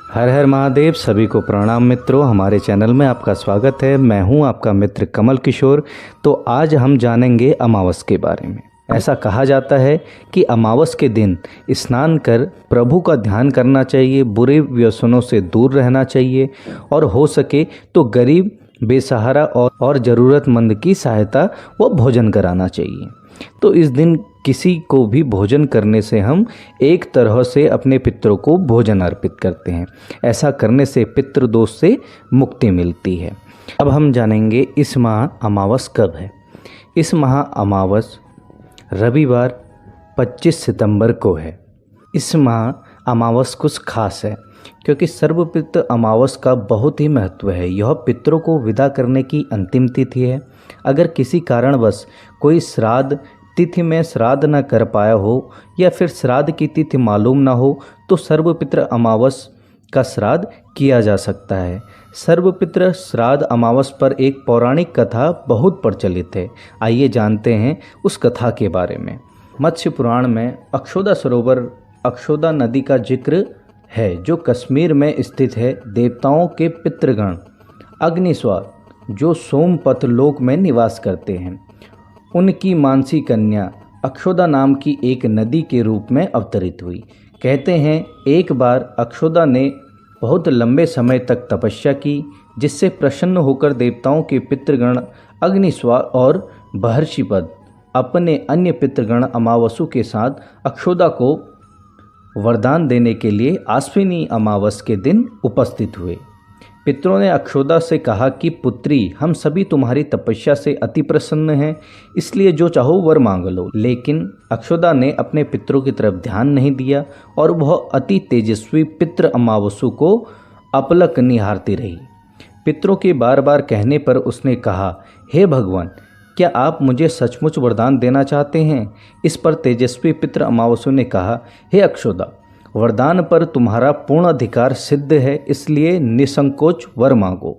हर हर महादेव। सभी को प्रणाम मित्रों, हमारे चैनल में आपका स्वागत है। मैं हूं आपका मित्र कमल किशोर। तो आज हम जानेंगे अमावस के बारे में। ऐसा कहा जाता है कि अमावस के दिन स्नान कर प्रभु का ध्यान करना चाहिए, बुरे व्यसनों से दूर रहना चाहिए और हो सके तो गरीब, बेसहारा और ज़रूरतमंद की सहायता व भोजन कराना चाहिए। तो इस दिन किसी को भी भोजन करने से हम एक तरह से अपने पितरों को भोजन अर्पित करते हैं। ऐसा करने से पितृदोष से मुक्ति मिलती है। अब हम जानेंगे इस माह अमावस कब है। इस माह अमावस रविवार 25 सितंबर को है। इस माह अमावस कुछ खास है क्योंकि सर्वपितृ अमावस का बहुत ही महत्व है। यह पितरों को विदा करने की अंतिम तिथि है। अगर किसी कारणवश कोई श्राद्ध तिथि में श्राद्ध न कर पाया हो या फिर श्राद्ध की तिथि मालूम न हो तो सर्वपितृ अमावस का श्राद्ध किया जा सकता है। सर्वपितृ श्राद्ध अमावस पर एक पौराणिक कथा बहुत प्रचलित है। आइए जानते हैं उस कथा के बारे में। मत्स्य पुराण में अक्षौदा सरोवर, अक्षौदा नदी का जिक्र है जो कश्मीर में स्थित है। देवताओं के पितृगण अग्निस्वार जो सोमपथ लोक में निवास करते हैं, उनकी मानसी कन्या अक्षौदा नाम की एक नदी के रूप में अवतरित हुई। कहते हैं एक बार अक्षौदा ने बहुत लंबे समय तक तपस्या की, जिससे प्रसन्न होकर देवताओं के पितृगण अग्निस्वार और महर्षिपद अपने अन्य पितृगण अमावसु के साथ अक्षौदा को वरदान देने के लिए आश्विनी अमावस के दिन उपस्थित हुए। पितरों ने अक्षौदा से कहा कि पुत्री, हम सभी तुम्हारी तपस्या से अति प्रसन्न हैं, इसलिए जो चाहो वर मांग लो। लेकिन अक्षौदा ने अपने पितरों की तरफ ध्यान नहीं दिया और वह अति तेजस्वी पितृ अमावसु को अपलक निहारती रही। पितरों के बार बार कहने पर उसने कहा, हे भगवान, क्या आप मुझे सचमुच वरदान देना चाहते हैं? इस पर तेजस्वी पितृ अमावसु ने कहा, हे अक्षौदा, वरदान पर तुम्हारा पूर्ण अधिकार सिद्ध है, इसलिए निसंकोच वर मांगो।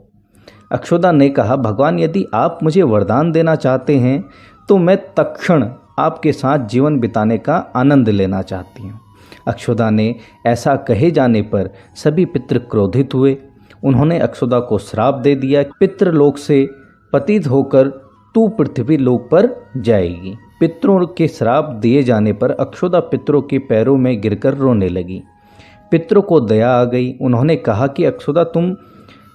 अक्षौदा ने कहा, भगवान, यदि आप मुझे वरदान देना चाहते हैं तो मैं तत्क्षण आपके साथ जीवन बिताने का आनंद लेना चाहती हूँ। अक्षौदा ने ऐसा कहे जाने पर सभी पितृ क्रोधित हुए। उन्होंने अक्षौदा को श्राप दे दिया, पितृलोक से पतित होकर तू पृथ्वी लोक पर जाएगी। पितरों के श्राप दिए जाने पर अक्षौदा पितरों के पैरों में गिरकर रोने लगी। पितरों को दया आ गई। उन्होंने कहा कि अक्षौदा, तुम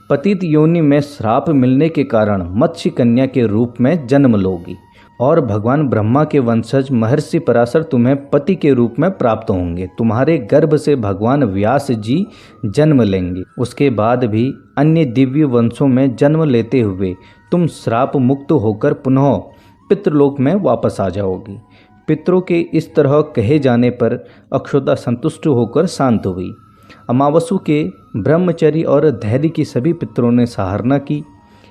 पतित योनि में श्राप मिलने के कारण मत्स्य कन्या के रूप में जन्म लोगी और भगवान ब्रह्मा के वंशज महर्षि पराशर तुम्हें पति के रूप में प्राप्त होंगे। तुम्हारे गर्भ से भगवान व्यास जी जन्म लेंगे। उसके बाद भी अन्य दिव्य वंशों में जन्म लेते हुए तुम श्राप मुक्त होकर पुनः पितृलोक में वापस आ जाओगी। पितरों के इस तरह कहे जाने पर अक्षौदा संतुष्ट होकर शांत हुई। अमावसु के ब्रह्मचर्य और धैर्य की सभी पितरों ने सराहना की।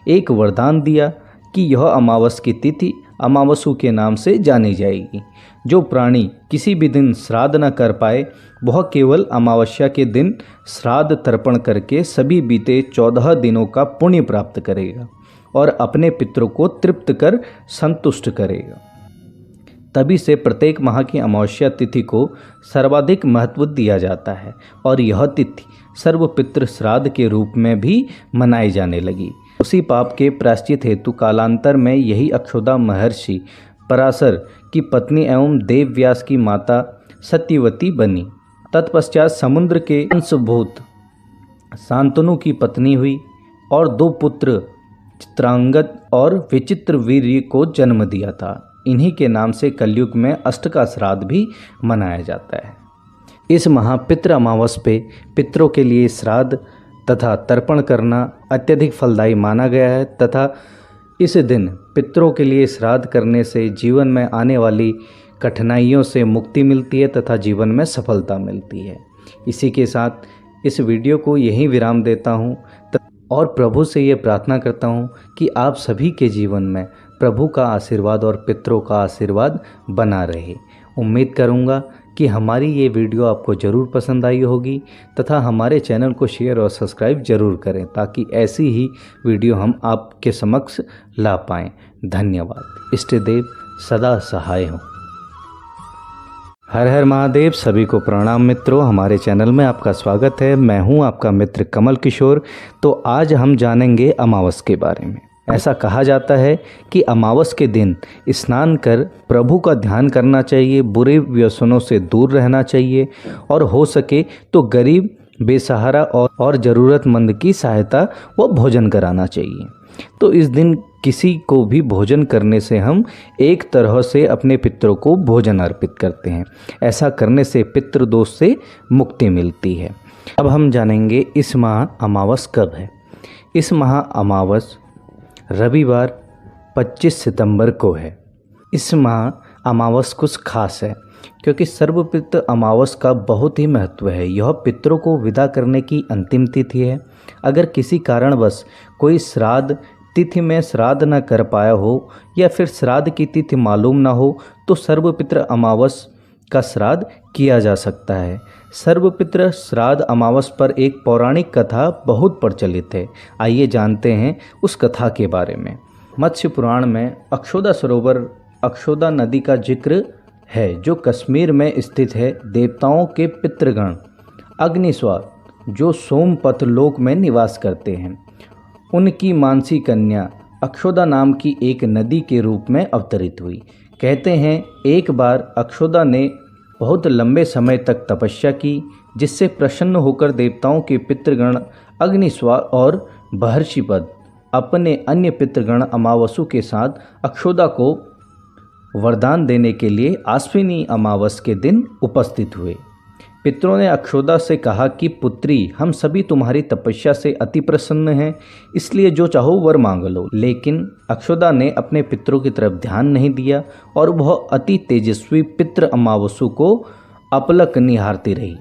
एक वरदान दिया कि यह अमावस की तिथि अमावसु के नाम से जानी जाएगी। जो प्राणी किसी भी दिन श्राद्ध न कर पाए वह केवल अमावस्या के दिन श्राद्ध तर्पण करके सभी बीते 14 दिनों का पुण्य प्राप्त करेगा और अपने पितरों को तृप्त कर संतुष्ट करेगा। तभी से प्रत्येक माह की अमावस्या तिथि को सर्वाधिक महत्व दिया जाता है और यह तिथि सर्वपितृ श्राद्ध के रूप में भी मनाई जाने लगी। उसी पाप के प्रायश्चित हेतु कालांतर में यही अक्षौदा महर्षि पराशर की पत्नी एवं देव व्यास की माता सत्यवती बनी। तत्पश्चात समुद्र के अंशभूत शांतनु की पत्नी हुई और 2 पुत्र चित्रांगद और विचित्र वीर्य को जन्म दिया था। इन्हीं के नाम से कलयुग में अष्टका श्राद्ध भी मनाया जाता है। इस माह पितृ अमावस पे पितरों के लिए श्राद्ध तथा तर्पण करना अत्यधिक फलदायी माना गया है तथा इस दिन पितरों के लिए श्राद्ध करने से जीवन में आने वाली कठिनाइयों से मुक्ति मिलती है तथा जीवन में सफलता मिलती है। इसी के साथ इस वीडियो को यहीं विराम देता हूँ और प्रभु से ये प्रार्थना करता हूँ कि आप सभी के जीवन में प्रभु का आशीर्वाद और पितरों का आशीर्वाद बना रहे। उम्मीद करूँगा कि हमारी ये वीडियो आपको ज़रूर पसंद आई होगी तथा हमारे चैनल को शेयर और सब्सक्राइब ज़रूर करें ताकि ऐसी ही वीडियो हम आपके समक्ष ला पाएँ। धन्यवाद। इष्ट देव सदा सहाय हों। हर हर महादेव। सभी को प्रणाम मित्रों, हमारे चैनल में आपका स्वागत है। मैं हूं आपका मित्र कमल किशोर। तो आज हम जानेंगे अमावस के बारे में। ऐसा कहा जाता है कि अमावस के दिन स्नान कर प्रभु का ध्यान करना चाहिए, बुरे व्यसनों से दूर रहना चाहिए और हो सके तो गरीब, बेसहारा और ज़रूरतमंद की सहायता व भोजन कराना चाहिए। तो इस दिन किसी को भी भोजन करने से हम एक तरह से अपने पितरों को भोजन अर्पित करते हैं। ऐसा करने से पितृदोष से मुक्ति मिलती है। अब हम जानेंगे इस माह अमावस कब है। इस माह अमावस रविवार 25 सितंबर को है। इस माह अमावस कुछ खास है क्योंकि सर्वपितृ अमावस का बहुत ही महत्व है। यह पितरों को विदा करने की अंतिम तिथि है। अगर किसी कारणवश कोई श्राद्ध तिथि में श्राद्ध न कर पाया हो या फिर श्राद्ध की तिथि मालूम न हो तो सर्वपितृ अमावस का श्राद्ध किया जा सकता है। सर्वपितृ श्राद्ध अमावस पर एक पौराणिक कथा बहुत प्रचलित है। आइए जानते हैं उस कथा के बारे में। मत्स्य पुराण में अक्षौदा सरोवर, अक्षौदा नदी का जिक्र है जो कश्मीर में स्थित है। देवताओं के पितृगण अग्निस्वार जो सोमपथ लोक में निवास करते हैं, उनकी मानसी कन्या अक्षौदा नाम की एक नदी के रूप में अवतरित हुई। कहते हैं एक बार अक्षौदा ने बहुत लंबे समय तक तपस्या की, जिससे प्रसन्न होकर देवताओं के पितृगण अग्निस्वार और महर्षिपद अपने अन्य पितृगण अमावसु के साथ अक्षौदा को वरदान देने के लिए आश्विनी अमावस के दिन उपस्थित हुए। पितरों ने अक्षौदा से कहा कि पुत्री, हम सभी तुम्हारी तपस्या से अति प्रसन्न हैं, इसलिए जो चाहो वर मांग लो। लेकिन अक्षौदा ने अपने पितरों की तरफ ध्यान नहीं दिया और वह अति तेजस्वी पितृ अमावसु को अपलक निहारती रही।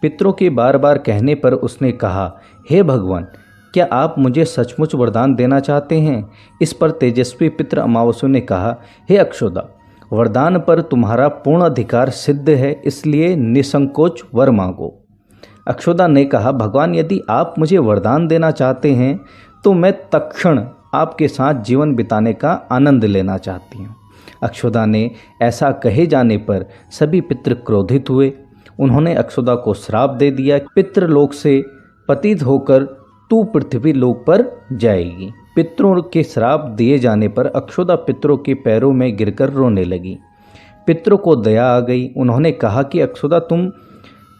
पितरों के बार बार कहने पर उसने कहा, हे भगवान, क्या आप मुझे सचमुच वरदान देना चाहते हैं? इस पर तेजस्वी पितृ अमावसु ने कहा, हे अक्षौदा, वरदान पर तुम्हारा पूर्ण अधिकार सिद्ध है, इसलिए निसंकोच वर मांगो। अक्षौदा ने कहा, भगवान, यदि आप मुझे वरदान देना चाहते हैं तो मैं तत्क्षण आपके साथ जीवन बिताने का आनंद लेना चाहती हूँ। अक्षौदा ने ऐसा कहे जाने पर सभी पितृ क्रोधित हुए। उन्होंने अक्षौदा को श्राप दे दिया, पितृलोक से पतित होकर तू पृथ्वी लोक पर जाएगी। पितरों के श्राप दिए जाने पर अक्षौदा पितरों के पैरों में गिरकर रोने लगी। पितरों को दया आ गई। उन्होंने कहा कि अक्षौदा, तुम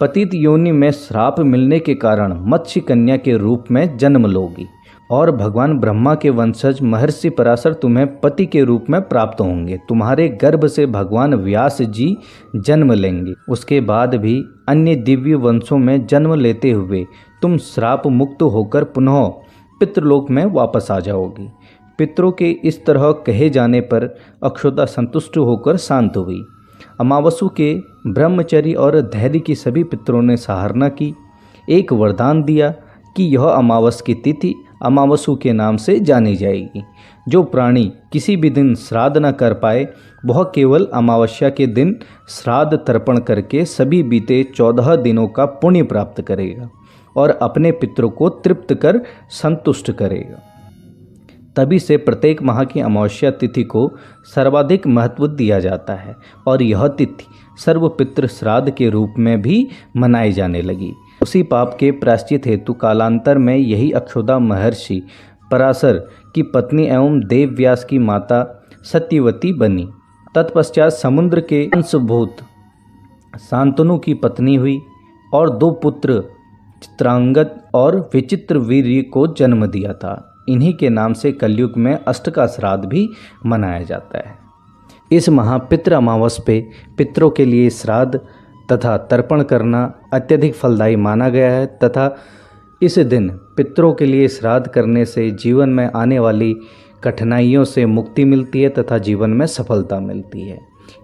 पतित योनि में श्राप मिलने के कारण मत्स्य कन्या के रूप में जन्म लोगी और भगवान ब्रह्मा के वंशज महर्षि पराशर तुम्हें पति के रूप में प्राप्त होंगे। तुम्हारे गर्भ से भगवान व्यास जी जन्म लेंगे। उसके बाद भी अन्य दिव्य वंशों में जन्म लेते हुए तुम श्राप मुक्त होकर पुनः पितृलोक में वापस आ जाओगी। पितरों के इस तरह कहे जाने पर अक्षौदा संतुष्ट होकर शांत हुई। अमावसु के ब्रह्मचर्य और धैर्य की सभी पितरों ने सराहना की। एक वरदान दिया कि यह अमावस की तिथि अमावसु के नाम से जानी जाएगी। जो प्राणी किसी भी दिन श्राद्ध न कर पाए वह केवल अमावस्या के दिन श्राद्ध तर्पण करके सभी बीते 14 दिनों का पुण्य प्राप्त करेगा और अपने पितरों को तृप्त कर संतुष्ट करेगा। तभी से प्रत्येक माह की अमावस्या तिथि को सर्वाधिक महत्व दिया जाता है और यह तिथि सर्वपितृ श्राद्ध के रूप में भी मनाई जाने लगी। उसी पाप के प्रायश्चित हेतु कालांतर में यही अक्षौदा महर्षि पराशर की पत्नी एवं देव व्यास की माता सत्यवती बनी। तत्पश्चात समुद्र के अंशभूत शांतनु की पत्नी हुई और 2 पुत्र चित्रांगद और विचित्र वीर्य को जन्म दिया था। इन्हीं के नाम से कलयुग में अष्टका श्राद्ध भी मनाया जाता है। इस माह पितृ अमावस पे पितरों के लिए श्राद्ध तथा तर्पण करना अत्यधिक फलदायी माना गया है तथा इस दिन पितरों के लिए श्राद्ध करने से जीवन में आने वाली कठिनाइयों से मुक्ति मिलती है तथा जीवन में सफलता मिलती है।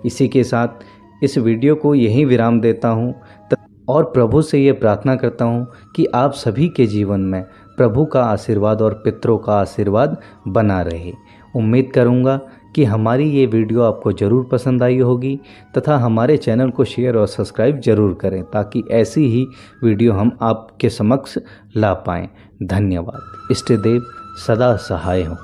इसी के साथ इस वीडियो को यहीं विराम देता हूँ और प्रभु से ये प्रार्थना करता हूँ कि आप सभी के जीवन में प्रभु का आशीर्वाद और पितरों का आशीर्वाद बना रहे। उम्मीद करूँगा कि हमारी ये वीडियो आपको ज़रूर पसंद आई होगी तथा हमारे चैनल को शेयर और सब्सक्राइब ज़रूर करें ताकि ऐसी ही वीडियो हम आपके समक्ष ला पाएँ। धन्यवाद। इष्ट देव सदा सहाय हों।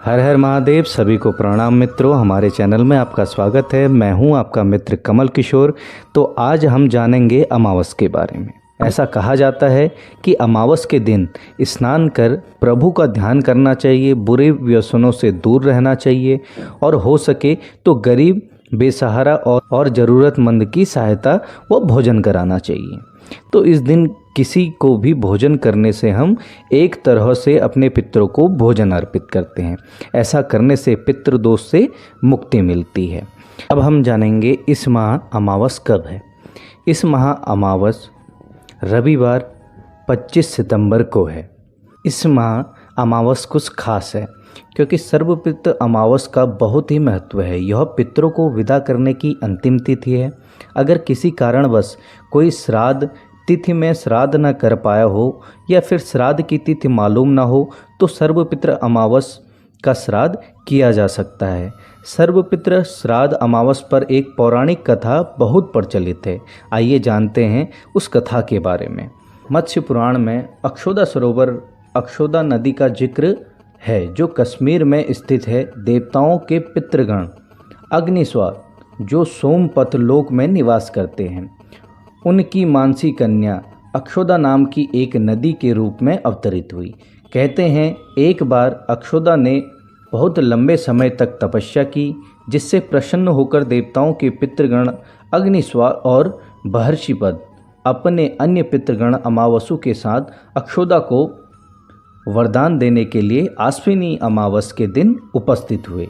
हर हर महादेव। सभी को प्रणाम मित्रों, हमारे चैनल में आपका स्वागत है। मैं हूं आपका मित्र कमल किशोर। तो आज हम जानेंगे अमावस के बारे में। ऐसा कहा जाता है कि अमावस के दिन स्नान कर प्रभु का ध्यान करना चाहिए, बुरे व्यसनों से दूर रहना चाहिए और हो सके तो गरीब, बेसहारा और ज़रूरतमंद की सहायता व भोजन कराना चाहिए। तो इस दिन किसी को भी भोजन करने से हम एक तरह से अपने पितरों को भोजन अर्पित करते हैं। ऐसा करने से पितृदोष से मुक्ति मिलती है। अब हम जानेंगे इस माह अमावस कब है। इस माह अमावस रविवार 25 सितंबर को है। इस माह अमावस कुछ खास है क्योंकि सर्वपितृ अमावस का बहुत ही महत्व है। यह पितरों को विदा करने की अंतिम तिथि है। अगर किसी कारणवश कोई श्राद्ध तिथि में श्राद्ध न कर पाया हो या फिर श्राद्ध की तिथि मालूम न हो तो सर्वपितृ अमावस का श्राद्ध किया जा सकता है। सर्वपितृ श्राद्ध अमावस पर एक पौराणिक कथा बहुत प्रचलित है। आइए जानते हैं उस कथा के बारे में। मत्स्य पुराण में अक्षौदा सरोवर, अक्षौदा नदी का जिक्र है जो कश्मीर में स्थित है। देवताओं के पितृगण अग्निस्वार जो सोमपथ लोक में निवास करते हैं, उनकी मानसी कन्या अक्षौदा नाम की एक नदी के रूप में अवतरित हुई। कहते हैं एक बार अक्षौदा ने बहुत लंबे समय तक तपस्या की, जिससे प्रसन्न होकर देवताओं के पितृगण अग्निस्वार और महर्षिपद अपने अन्य पितृगण अमावसु के साथ अक्षौदा को वरदान देने के लिए आश्विनी अमावस के दिन उपस्थित हुए।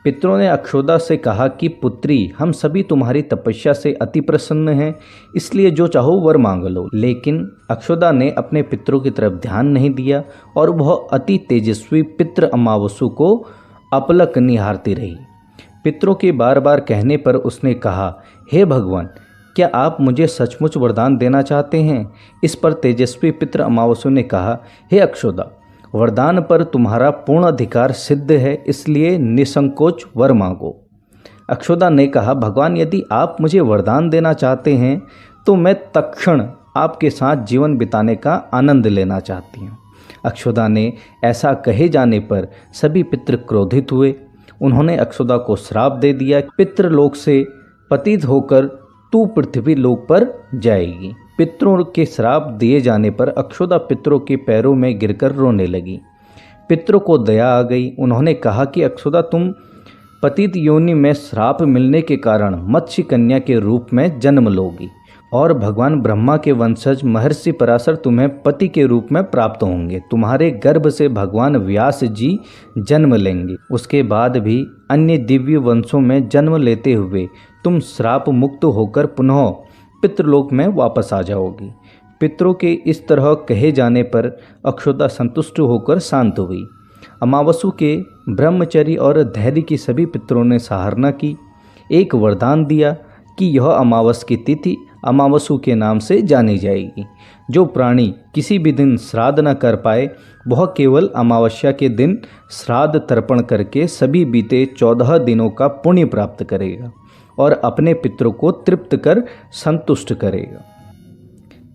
पितरों ने अक्षौदा से कहा कि पुत्री, हम सभी तुम्हारी तपस्या से अति प्रसन्न हैं, इसलिए जो चाहो वर मांग लो। लेकिन अक्षौदा ने अपने पितरों की तरफ ध्यान नहीं दिया और वह अति तेजस्वी पितृ अमावसु को अपलक निहारती रही। पितरों के बार बार कहने पर उसने कहा, हे भगवान, क्या आप मुझे सचमुच वरदान देना चाहते हैं? इस पर तेजस्वी पितृ अमावसु ने कहा, हे अक्षौदा, वरदान पर तुम्हारा पूर्ण अधिकार सिद्ध है, इसलिए निसंकोच वर मांगो। अक्षौदा ने कहा, भगवान, यदि आप मुझे वरदान देना चाहते हैं तो मैं तत्क्षण आपके साथ जीवन बिताने का आनंद लेना चाहती हूँ। अक्षौदा ने ऐसा कहे जाने पर सभी पितृ क्रोधित हुए। उन्होंने अक्षौदा को श्राप दे दिया, पितृलोक से पतित होकर तू पृथ्वी लोक पर जाएगी। पितरों के श्राप दिए जाने पर अक्षौदा पितरों के पैरों में गिरकर रोने लगी। पितरों को दया आ गई। उन्होंने कहा कि अक्षौदा, तुम पतित योनि में श्राप मिलने के कारण मत्स्य कन्या के रूप में जन्म लोगी और भगवान ब्रह्मा के वंशज महर्षि पराशर तुम्हें पति के रूप में प्राप्त होंगे। तुम्हारे गर्भ से भगवान व्यास जी जन्म लेंगे। उसके बाद भी अन्य दिव्य वंशों में जन्म लेते हुए तुम श्राप मुक्त होकर पुनः पितृलोक में वापस आ जाओगी। पितरों के इस तरह कहे जाने पर अक्षौदा संतुष्ट होकर शांत हुई। अमावसु के ब्रह्मचर्य और धैर्य की सभी पितरों ने सराहना की। एक वरदान दिया कि यह अमावस की तिथि अमावसु के नाम से जानी जाएगी। जो प्राणी किसी भी दिन श्राद्ध न कर पाए वह केवल अमावस्या के दिन श्राद्ध तर्पण करके सभी बीते 14 दिनों का पुण्य प्राप्त करेगा और अपने पितरों को तृप्त कर संतुष्ट करेगा।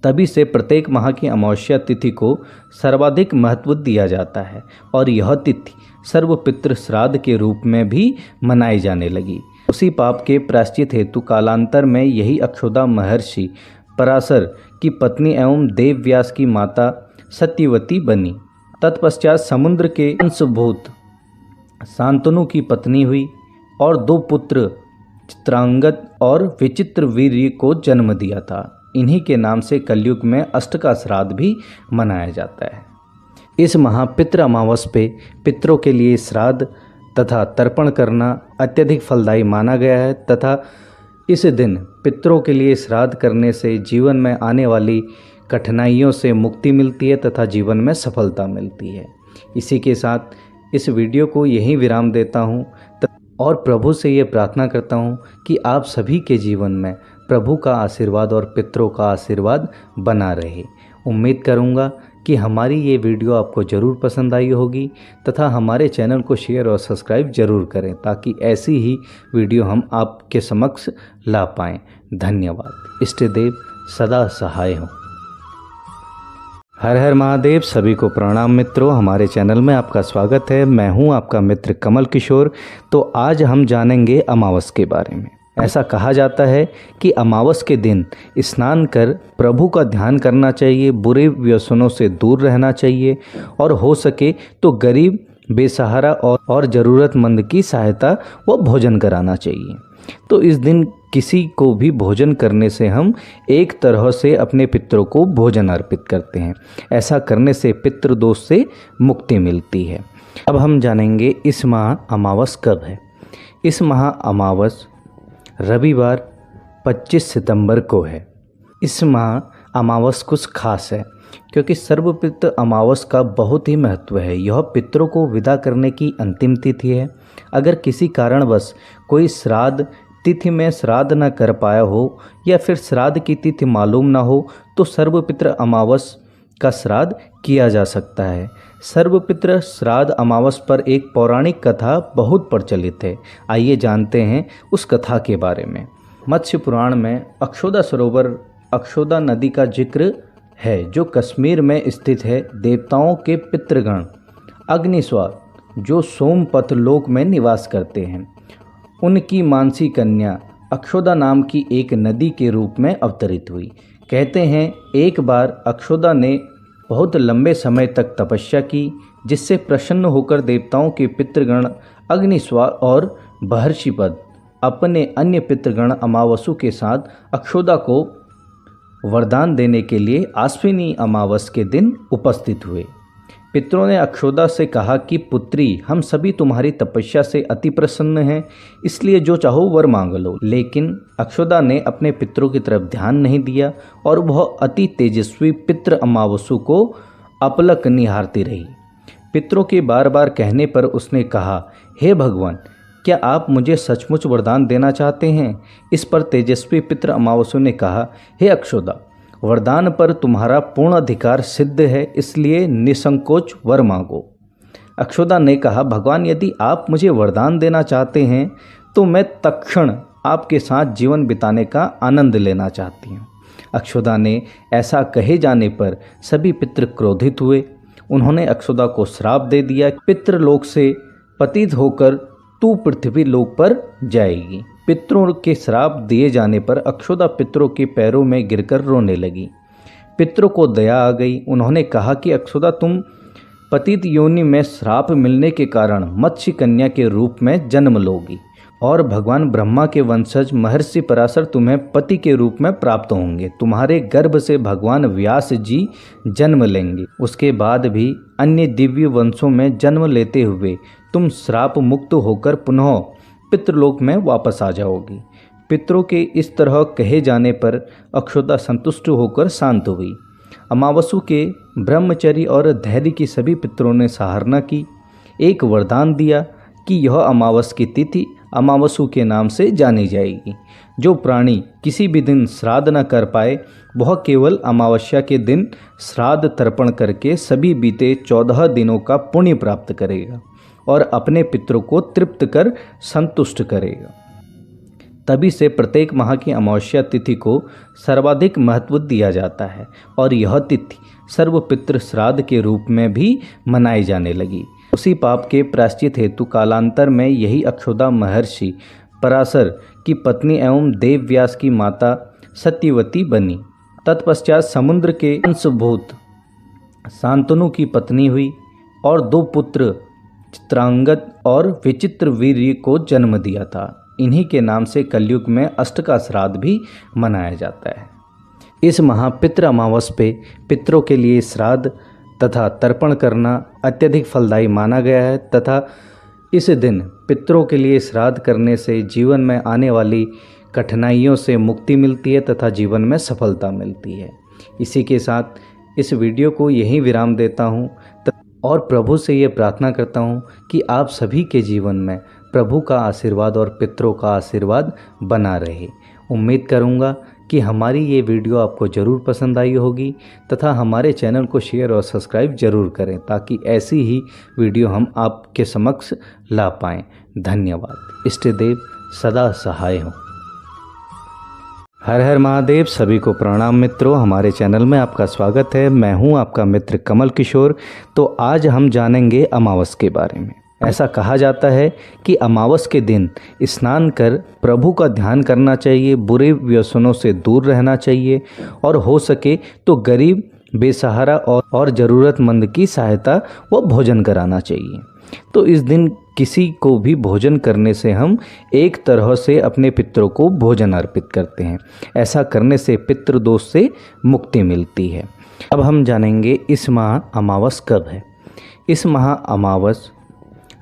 तभी से प्रत्येक माह की अमावस्या तिथि को सर्वाधिक महत्व दिया जाता है और यह तिथि सर्वपितृ श्राद्ध के रूप में भी मनाई जाने लगी। उसी पाप के प्रायश्चित हेतु कालांतर में यही अक्षौदा महर्षि पराशर की पत्नी एवं देवव्यास की माता सत्यवती बनी। तत्पश्चात समुद्र के अंशभूत शांतनु की पत्नी हुई और 2 पुत्र चित्रांगद और विचित्र वीर्य को जन्म दिया था। इन्हीं के नाम से कलयुग में अष्ट का श्राद्ध भी मनाया जाता है। इस महा पितृ अमावस पे पितरों के लिए श्राद्ध तथा तर्पण करना अत्यधिक फलदायी माना गया है तथा इस दिन पितरों के लिए श्राद्ध करने से जीवन में आने वाली कठिनाइयों से मुक्ति मिलती है तथा जीवन में सफलता मिलती है। इसी के साथ इस वीडियो को यहीं विराम देता हूँ और प्रभु से ये प्रार्थना करता हूँ कि आप सभी के जीवन में प्रभु का आशीर्वाद और पितरों का आशीर्वाद बना रहे। उम्मीद करूँगा कि हमारी ये वीडियो आपको ज़रूर पसंद आई होगी तथा हमारे चैनल को शेयर और सब्सक्राइब ज़रूर करें ताकि ऐसी ही वीडियो हम आपके समक्ष ला पाएँ। धन्यवाद। इष्ट देव सदा सहाय हों। हर हर महादेव। सभी को प्रणाम मित्रों, हमारे चैनल में आपका स्वागत है। मैं हूं आपका मित्र कमल किशोर। तो आज हम जानेंगे अमावस के बारे में। ऐसा कहा जाता है कि अमावस के दिन स्नान कर प्रभु का ध्यान करना चाहिए, बुरे व्यसनों से दूर रहना चाहिए और हो सके तो गरीब, बेसहारा और ज़रूरतमंद की सहायता व भोजन कराना चाहिए। तो इस दिन किसी को भी भोजन करने से हम एक तरह से अपने पितरों को भोजन अर्पित करते हैं। ऐसा करने से पितृदोष से मुक्ति मिलती है। अब हम जानेंगे इस माह अमावस कब है। इस माह अमावस रविवार 25 सितंबर को है। इस माह अमावस कुछ खास है क्योंकि सर्वपितृ अमावस का बहुत ही महत्व है। यह पितरों को विदा करने की अंतिम तिथि है। अगर किसी कारणवश कोई श्राद्ध तिथि में श्राद्ध न कर पाया हो या फिर श्राद्ध की तिथि मालूम न हो तो सर्वपितृ अमावस का श्राद्ध किया जा सकता है। सर्वपितृ श्राद्ध अमावस पर एक पौराणिक कथा बहुत प्रचलित है। आइए जानते हैं उस कथा के बारे में। मत्स्य पुराण में अक्षौदा सरोवर, अक्षौदा नदी का जिक्र है जो कश्मीर में स्थित है। देवताओं के पितृगण अग्निस्वार जो सोमपथ लोक में निवास करते हैं, उनकी मानसी कन्या अक्षौदा नाम की एक नदी के रूप में अवतरित हुई। कहते हैं एक बार अक्षौदा ने बहुत लंबे समय तक तपस्या की, जिससे प्रसन्न होकर देवताओं के पितृगण अग्निस्वार और महर्षिपद अपने अन्य पितृगण अमावसु के साथ अक्षौदा को वरदान देने के लिए आश्विनी अमावस के दिन उपस्थित हुए। पितरों ने अक्षौदा से कहा कि पुत्री, हम सभी तुम्हारी तपस्या से अति प्रसन्न हैं, इसलिए जो चाहो वर मांग लो। लेकिन अक्षौदा ने अपने पितरों की तरफ ध्यान नहीं दिया और वह अति तेजस्वी पितृ अमावसु को अपलक निहारती रही। पितरों के बार बार कहने पर उसने कहा, हे भगवान, क्या आप मुझे सचमुच वरदान देना चाहते हैं? इस पर तेजस्वी पितृ अमावसु ने कहा, हे अक्षौदा, वरदान पर तुम्हारा पूर्ण अधिकार सिद्ध है, इसलिए निसंकोच वर मांगो। अक्षौदा ने कहा, भगवान, यदि आप मुझे वरदान देना चाहते हैं तो मैं तत्क्षण आपके साथ जीवन बिताने का आनंद लेना चाहती हूँ। अक्षौदा ने ऐसा कहे जाने पर सभी पितृ क्रोधित हुए। उन्होंने अक्षौदा को श्राप दे दिया, पितृलोक से पतित होकर तू पृथ्वी लोक पर जाएगी। पितरों के श्राप दिए जाने पर अक्षौदा पितरों के पैरों में गिरकर रोने लगी। पितरों को दया आ गई। उन्होंने कहा कि अक्षौदा, तुम पतित योनि में श्राप मिलने के कारण मत्स्य कन्या के रूप में जन्म लोगी और भगवान ब्रह्मा के वंशज महर्षि पराशर तुम्हें पति के रूप में प्राप्त होंगे। तुम्हारे गर्भ से भगवान व्यास जी जन्म लेंगे। उसके बाद भी अन्य दिव्य वंशों में जन्म लेते हुए तुम श्राप मुक्त होकर पुनः पितृलोक में वापस आ जाओगी। पितरों के इस तरह कहे जाने पर अक्षौदा संतुष्ट होकर शांत हुई। अमावसु के ब्रह्मचर्य और धैर्य की सभी पितरों ने सराहना की। एक वरदान दिया कि यह अमावस की तिथि अमावसु के नाम से जानी जाएगी। जो प्राणी किसी भी दिन श्राद्ध न कर पाए वह केवल अमावस्या के दिन श्राद्ध तर्पण करके सभी बीते 14 दिनों का पुण्य प्राप्त करेगा और अपने पितरों को तृप्त कर संतुष्ट करेगा। तभी से प्रत्येक माह की अमावस्या तिथि को सर्वाधिक महत्व दिया जाता है और यह तिथि सर्वपितृ श्राद्ध के रूप में भी मनाई जाने लगी। उसी पाप के प्रायश्चित हेतु कालांतर में यही अक्षौदा महर्षि पराशर की पत्नी एवं देवव्यास की माता सत्यवती बनी। तत्पश्चात समुद्र के अंशभूत शांतनु की पत्नी हुई और 2 पुत्र चित्रांगद और विचित्र वीर्य को जन्म दिया था। इन्हीं के नाम से कलयुग में अष्टका श्राद्ध भी मनाया जाता है। इस माह पितृ अमावस पे पितरों के लिए श्राद्ध तथा तर्पण करना अत्यधिक फलदायी माना गया है तथा इस दिन पितरों के लिए श्राद्ध करने से जीवन में आने वाली कठिनाइयों से मुक्ति मिलती है तथा जीवन में सफलता मिलती है। इसी के साथ इस वीडियो को यहीं विराम देता हूँ और प्रभु से ये प्रार्थना करता हूँ कि आप सभी के जीवन में प्रभु का आशीर्वाद और पितरों का आशीर्वाद बना रहे। उम्मीद करूँगा कि हमारी ये वीडियो आपको ज़रूर पसंद आई होगी तथा हमारे चैनल को शेयर और सब्सक्राइब ज़रूर करें ताकि ऐसी ही वीडियो हम आपके समक्ष ला पाएँ। धन्यवाद। इष्ट देव सदा सहाय हों। हर हर महादेव। सभी को प्रणाम मित्रों, हमारे चैनल में आपका स्वागत है। मैं हूं आपका मित्र कमल किशोर। तो आज हम जानेंगे अमावस के बारे में। ऐसा कहा जाता है कि अमावस के दिन स्नान कर प्रभु का ध्यान करना चाहिए, बुरे व्यसनों से दूर रहना चाहिए और हो सके तो गरीब, बेसहारा और ज़रूरतमंद की सहायता व भोजन कराना चाहिए। तो इस दिन किसी को भी भोजन करने से हम एक तरह से अपने पितरों को भोजन अर्पित करते हैं। ऐसा करने से पितृदोष से मुक्ति मिलती है। अब हम जानेंगे इस माह अमावस कब है। इस माह अमावस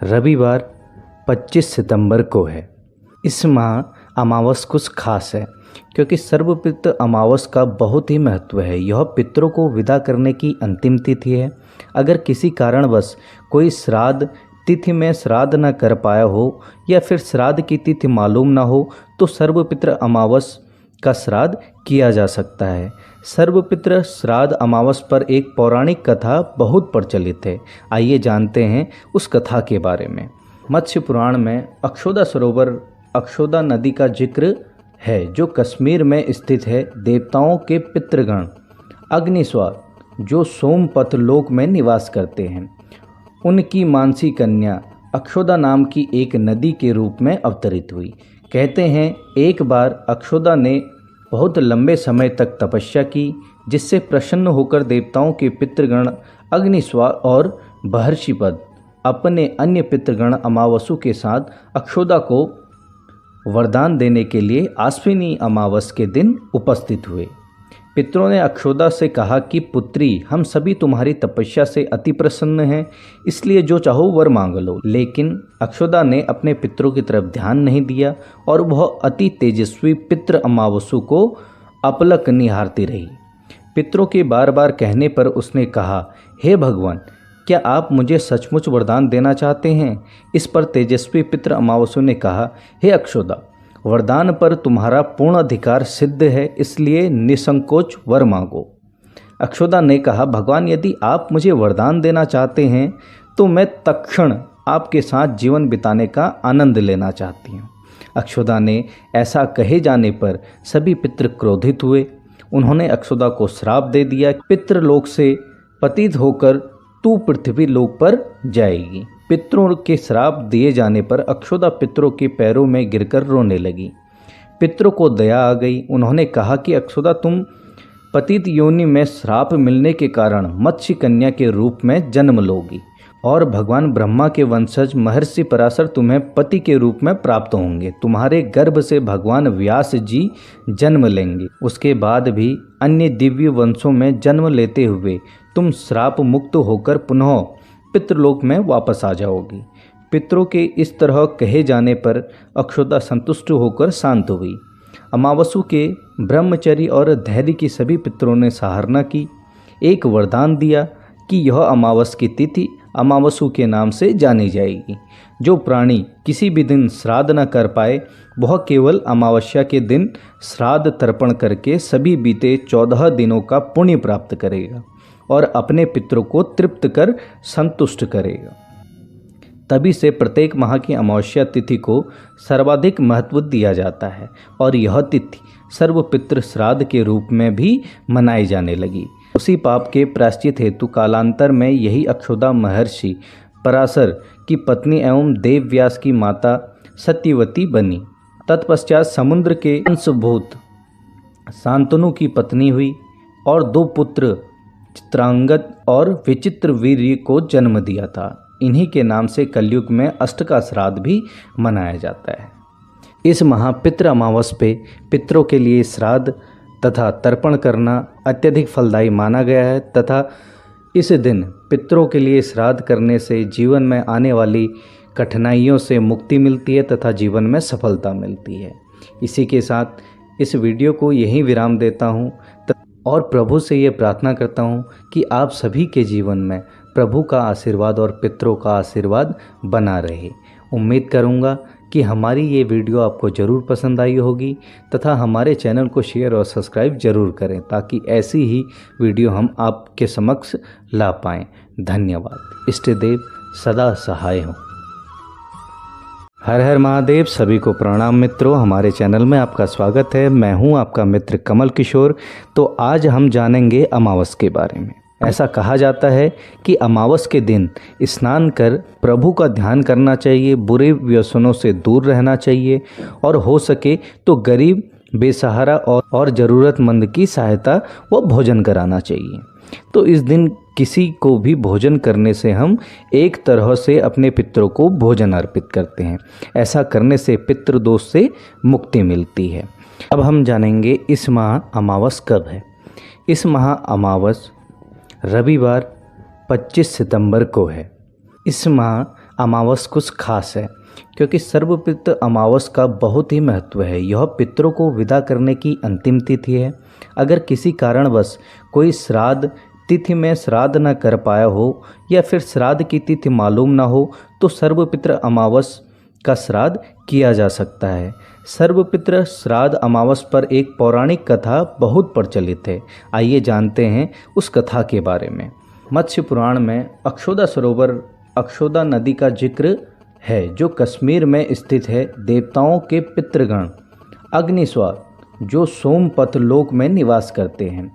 रविवार 25 सितंबर को है। इस माह अमावस कुछ खास है क्योंकि सर्वपितृ अमावस का बहुत ही महत्व है। यह पितरों को विदा करने की अंतिम तिथि है। अगर किसी कारणवश कोई श्राद्ध तिथि में श्राद्ध न कर पाया हो या फिर श्राद्ध की तिथि मालूम न हो तो सर्वपितृ अमावस का श्राद्ध किया जा सकता है। सर्वपितृ श्राद्ध अमावस पर एक पौराणिक कथा बहुत प्रचलित है। आइए जानते हैं उस कथा के बारे में। मत्स्य पुराण में अक्षौदा सरोवर, अक्षौदा नदी का जिक्र है जो कश्मीर में स्थित है। देवताओं के पितृगण अग्निस्वार जो सोमपथ लोक में निवास करते हैं, उनकी मानसी कन्या अक्षौदा नाम की एक नदी के रूप में अवतरित हुई। कहते हैं एक बार अक्षौदा ने बहुत लंबे समय तक तपस्या की, जिससे प्रसन्न होकर देवताओं के पितृगण अग्निस्वार और महर्षिपद अपने अन्य पितृगण अमावसु के साथ अक्षौदा को वरदान देने के लिए आश्विनी अमावस के दिन उपस्थित हुए। पितरों ने अक्षौदा से कहा कि पुत्री, हम सभी तुम्हारी तपस्या से अति प्रसन्न हैं, इसलिए जो चाहो वर मांग लो। लेकिन अक्षौदा ने अपने पितरों की तरफ ध्यान नहीं दिया और वह अति तेजस्वी पितृ अमावसु को अपलक निहारती रही। पितरों के बार बार कहने पर उसने कहा, हे भगवान, क्या आप मुझे सचमुच वरदान देना चाहते हैं? इस पर तेजस्वी पितृ अमावसु ने कहा, हे अक्षौदा, वरदान पर तुम्हारा पूर्ण अधिकार सिद्ध है, इसलिए निसंकोच वर मांगो। अक्षौदा ने कहा, भगवान, यदि आप मुझे वरदान देना चाहते हैं तो मैं तत्क्षण आपके साथ जीवन बिताने का आनंद लेना चाहती हूँ। अक्षौदा ने ऐसा कहे जाने पर सभी पितृ क्रोधित हुए। उन्होंने अक्षौदा को श्राप दे दिया, पितृलोक से पतित होकर तू पृथ्वी लोक पर जाएगी। पितरों के श्राप दिए जाने पर अक्षौदा पितरों के पैरों में गिरकर रोने लगी। पितरों को दया आ गई। उन्होंने कहा कि अक्षौदा, तुम पतित योनि में श्राप मिलने के कारण मत्स्य कन्या के रूप में जन्म लोगी और भगवान ब्रह्मा के वंशज महर्षि पराशर तुम्हें पति के रूप में प्राप्त होंगे। तुम्हारे गर्भ से भगवान व्यास जी जन्म लेंगे। उसके बाद भी अन्य दिव्य वंशों में जन्म लेते हुए तुम श्राप मुक्त होकर पुनः पितृलोक में वापस आ जाओगी। पितरों के इस तरह कहे जाने पर अक्षौदा संतुष्ट होकर शांत हुई। अमावसु के ब्रह्मचर्य और धैर्य की सभी पितरों ने सराहना की। एक वरदान दिया कि यह अमावस की तिथि अमावसु के नाम से जानी जाएगी। जो प्राणी किसी भी दिन श्राद्ध न कर पाए वह केवल अमावस्या के दिन श्राद्ध तर्पण करके सभी बीते 14 दिनों का पुण्य प्राप्त करेगा और अपने पितरों को तृप्त कर संतुष्ट करेगा। तभी से प्रत्येक माह की अमावस्या तिथि को सर्वाधिक महत्व दिया जाता है और यह तिथि सर्वपितृ श्राद्ध के रूप में भी मनाई जाने लगी। उसी पाप के प्रायश्चित हेतु कालांतर में यही अक्षौदा महर्षि पराशर की पत्नी एवं देव व्यास की माता सत्यवती बनी। तत्पश्चात समुद्र के अंशभूत शांतनु की पत्नी हुई और 2 पुत्र चित्रांगद और विचित्र वीर्य को जन्म दिया था। इन्हीं के नाम से कलयुग में अष्ट का श्राद्ध भी मनाया जाता है। इस महापितृ अमावस पे पितरों के लिए श्राद्ध तथा तर्पण करना अत्यधिक फलदायी माना गया है तथा इस दिन पितरों के लिए श्राद्ध करने से जीवन में आने वाली कठिनाइयों से मुक्ति मिलती है तथा जीवन में सफलता मिलती है। इसी के साथ इस वीडियो को यहीं विराम देता हूँ और प्रभु से ये प्रार्थना करता हूँ कि आप सभी के जीवन में प्रभु का आशीर्वाद और पितरों का आशीर्वाद बना रहे। उम्मीद करूँगा कि हमारी ये वीडियो आपको ज़रूर पसंद आई होगी तथा हमारे चैनल को शेयर और सब्सक्राइब ज़रूर करें ताकि ऐसी ही वीडियो हम आपके समक्ष ला पाएँ। धन्यवाद। इष्ट देव सदा सहाय हों। हर हर महादेव। सभी को प्रणाम मित्रों, हमारे चैनल में आपका स्वागत है। मैं हूं आपका मित्र कमल किशोर। तो आज हम जानेंगे अमावस के बारे में। ऐसा कहा जाता है कि अमावस के दिन स्नान कर प्रभु का ध्यान करना चाहिए, बुरे व्यसनों से दूर रहना चाहिए और हो सके तो गरीब, बेसहारा और ज़रूरतमंद की सहायता व भोजन कराना चाहिए। तो इस दिन किसी को भी भोजन करने से हम एक तरह से अपने पितरों को भोजन अर्पित करते हैं। ऐसा करने से पितृदोष से मुक्ति मिलती है। अब हम जानेंगे इस माह अमावस कब है। इस माह अमावस रविवार 25 सितंबर को है। इस माह अमावस कुछ खास है क्योंकि सर्वपितृ अमावस का बहुत ही महत्व है। यह पितरों को विदा करने की अंतिम तिथि है। अगर किसी कारणवश कोई श्राद्ध तिथि में श्राद्ध न कर पाया हो या फिर श्राद्ध की तिथि मालूम न हो तो सर्वपितृ अमावस का श्राद्ध किया जा सकता है। सर्वपितृ श्राद्ध अमावस पर एक पौराणिक कथा बहुत प्रचलित है। आइए जानते हैं उस कथा के बारे में। मत्स्य पुराण में अक्षौदा सरोवर, अक्षौदा नदी का जिक्र है जो कश्मीर में स्थित है। देवताओं के पितृगण अग्निस्वार जो सोमपथ लोक में निवास करते हैं,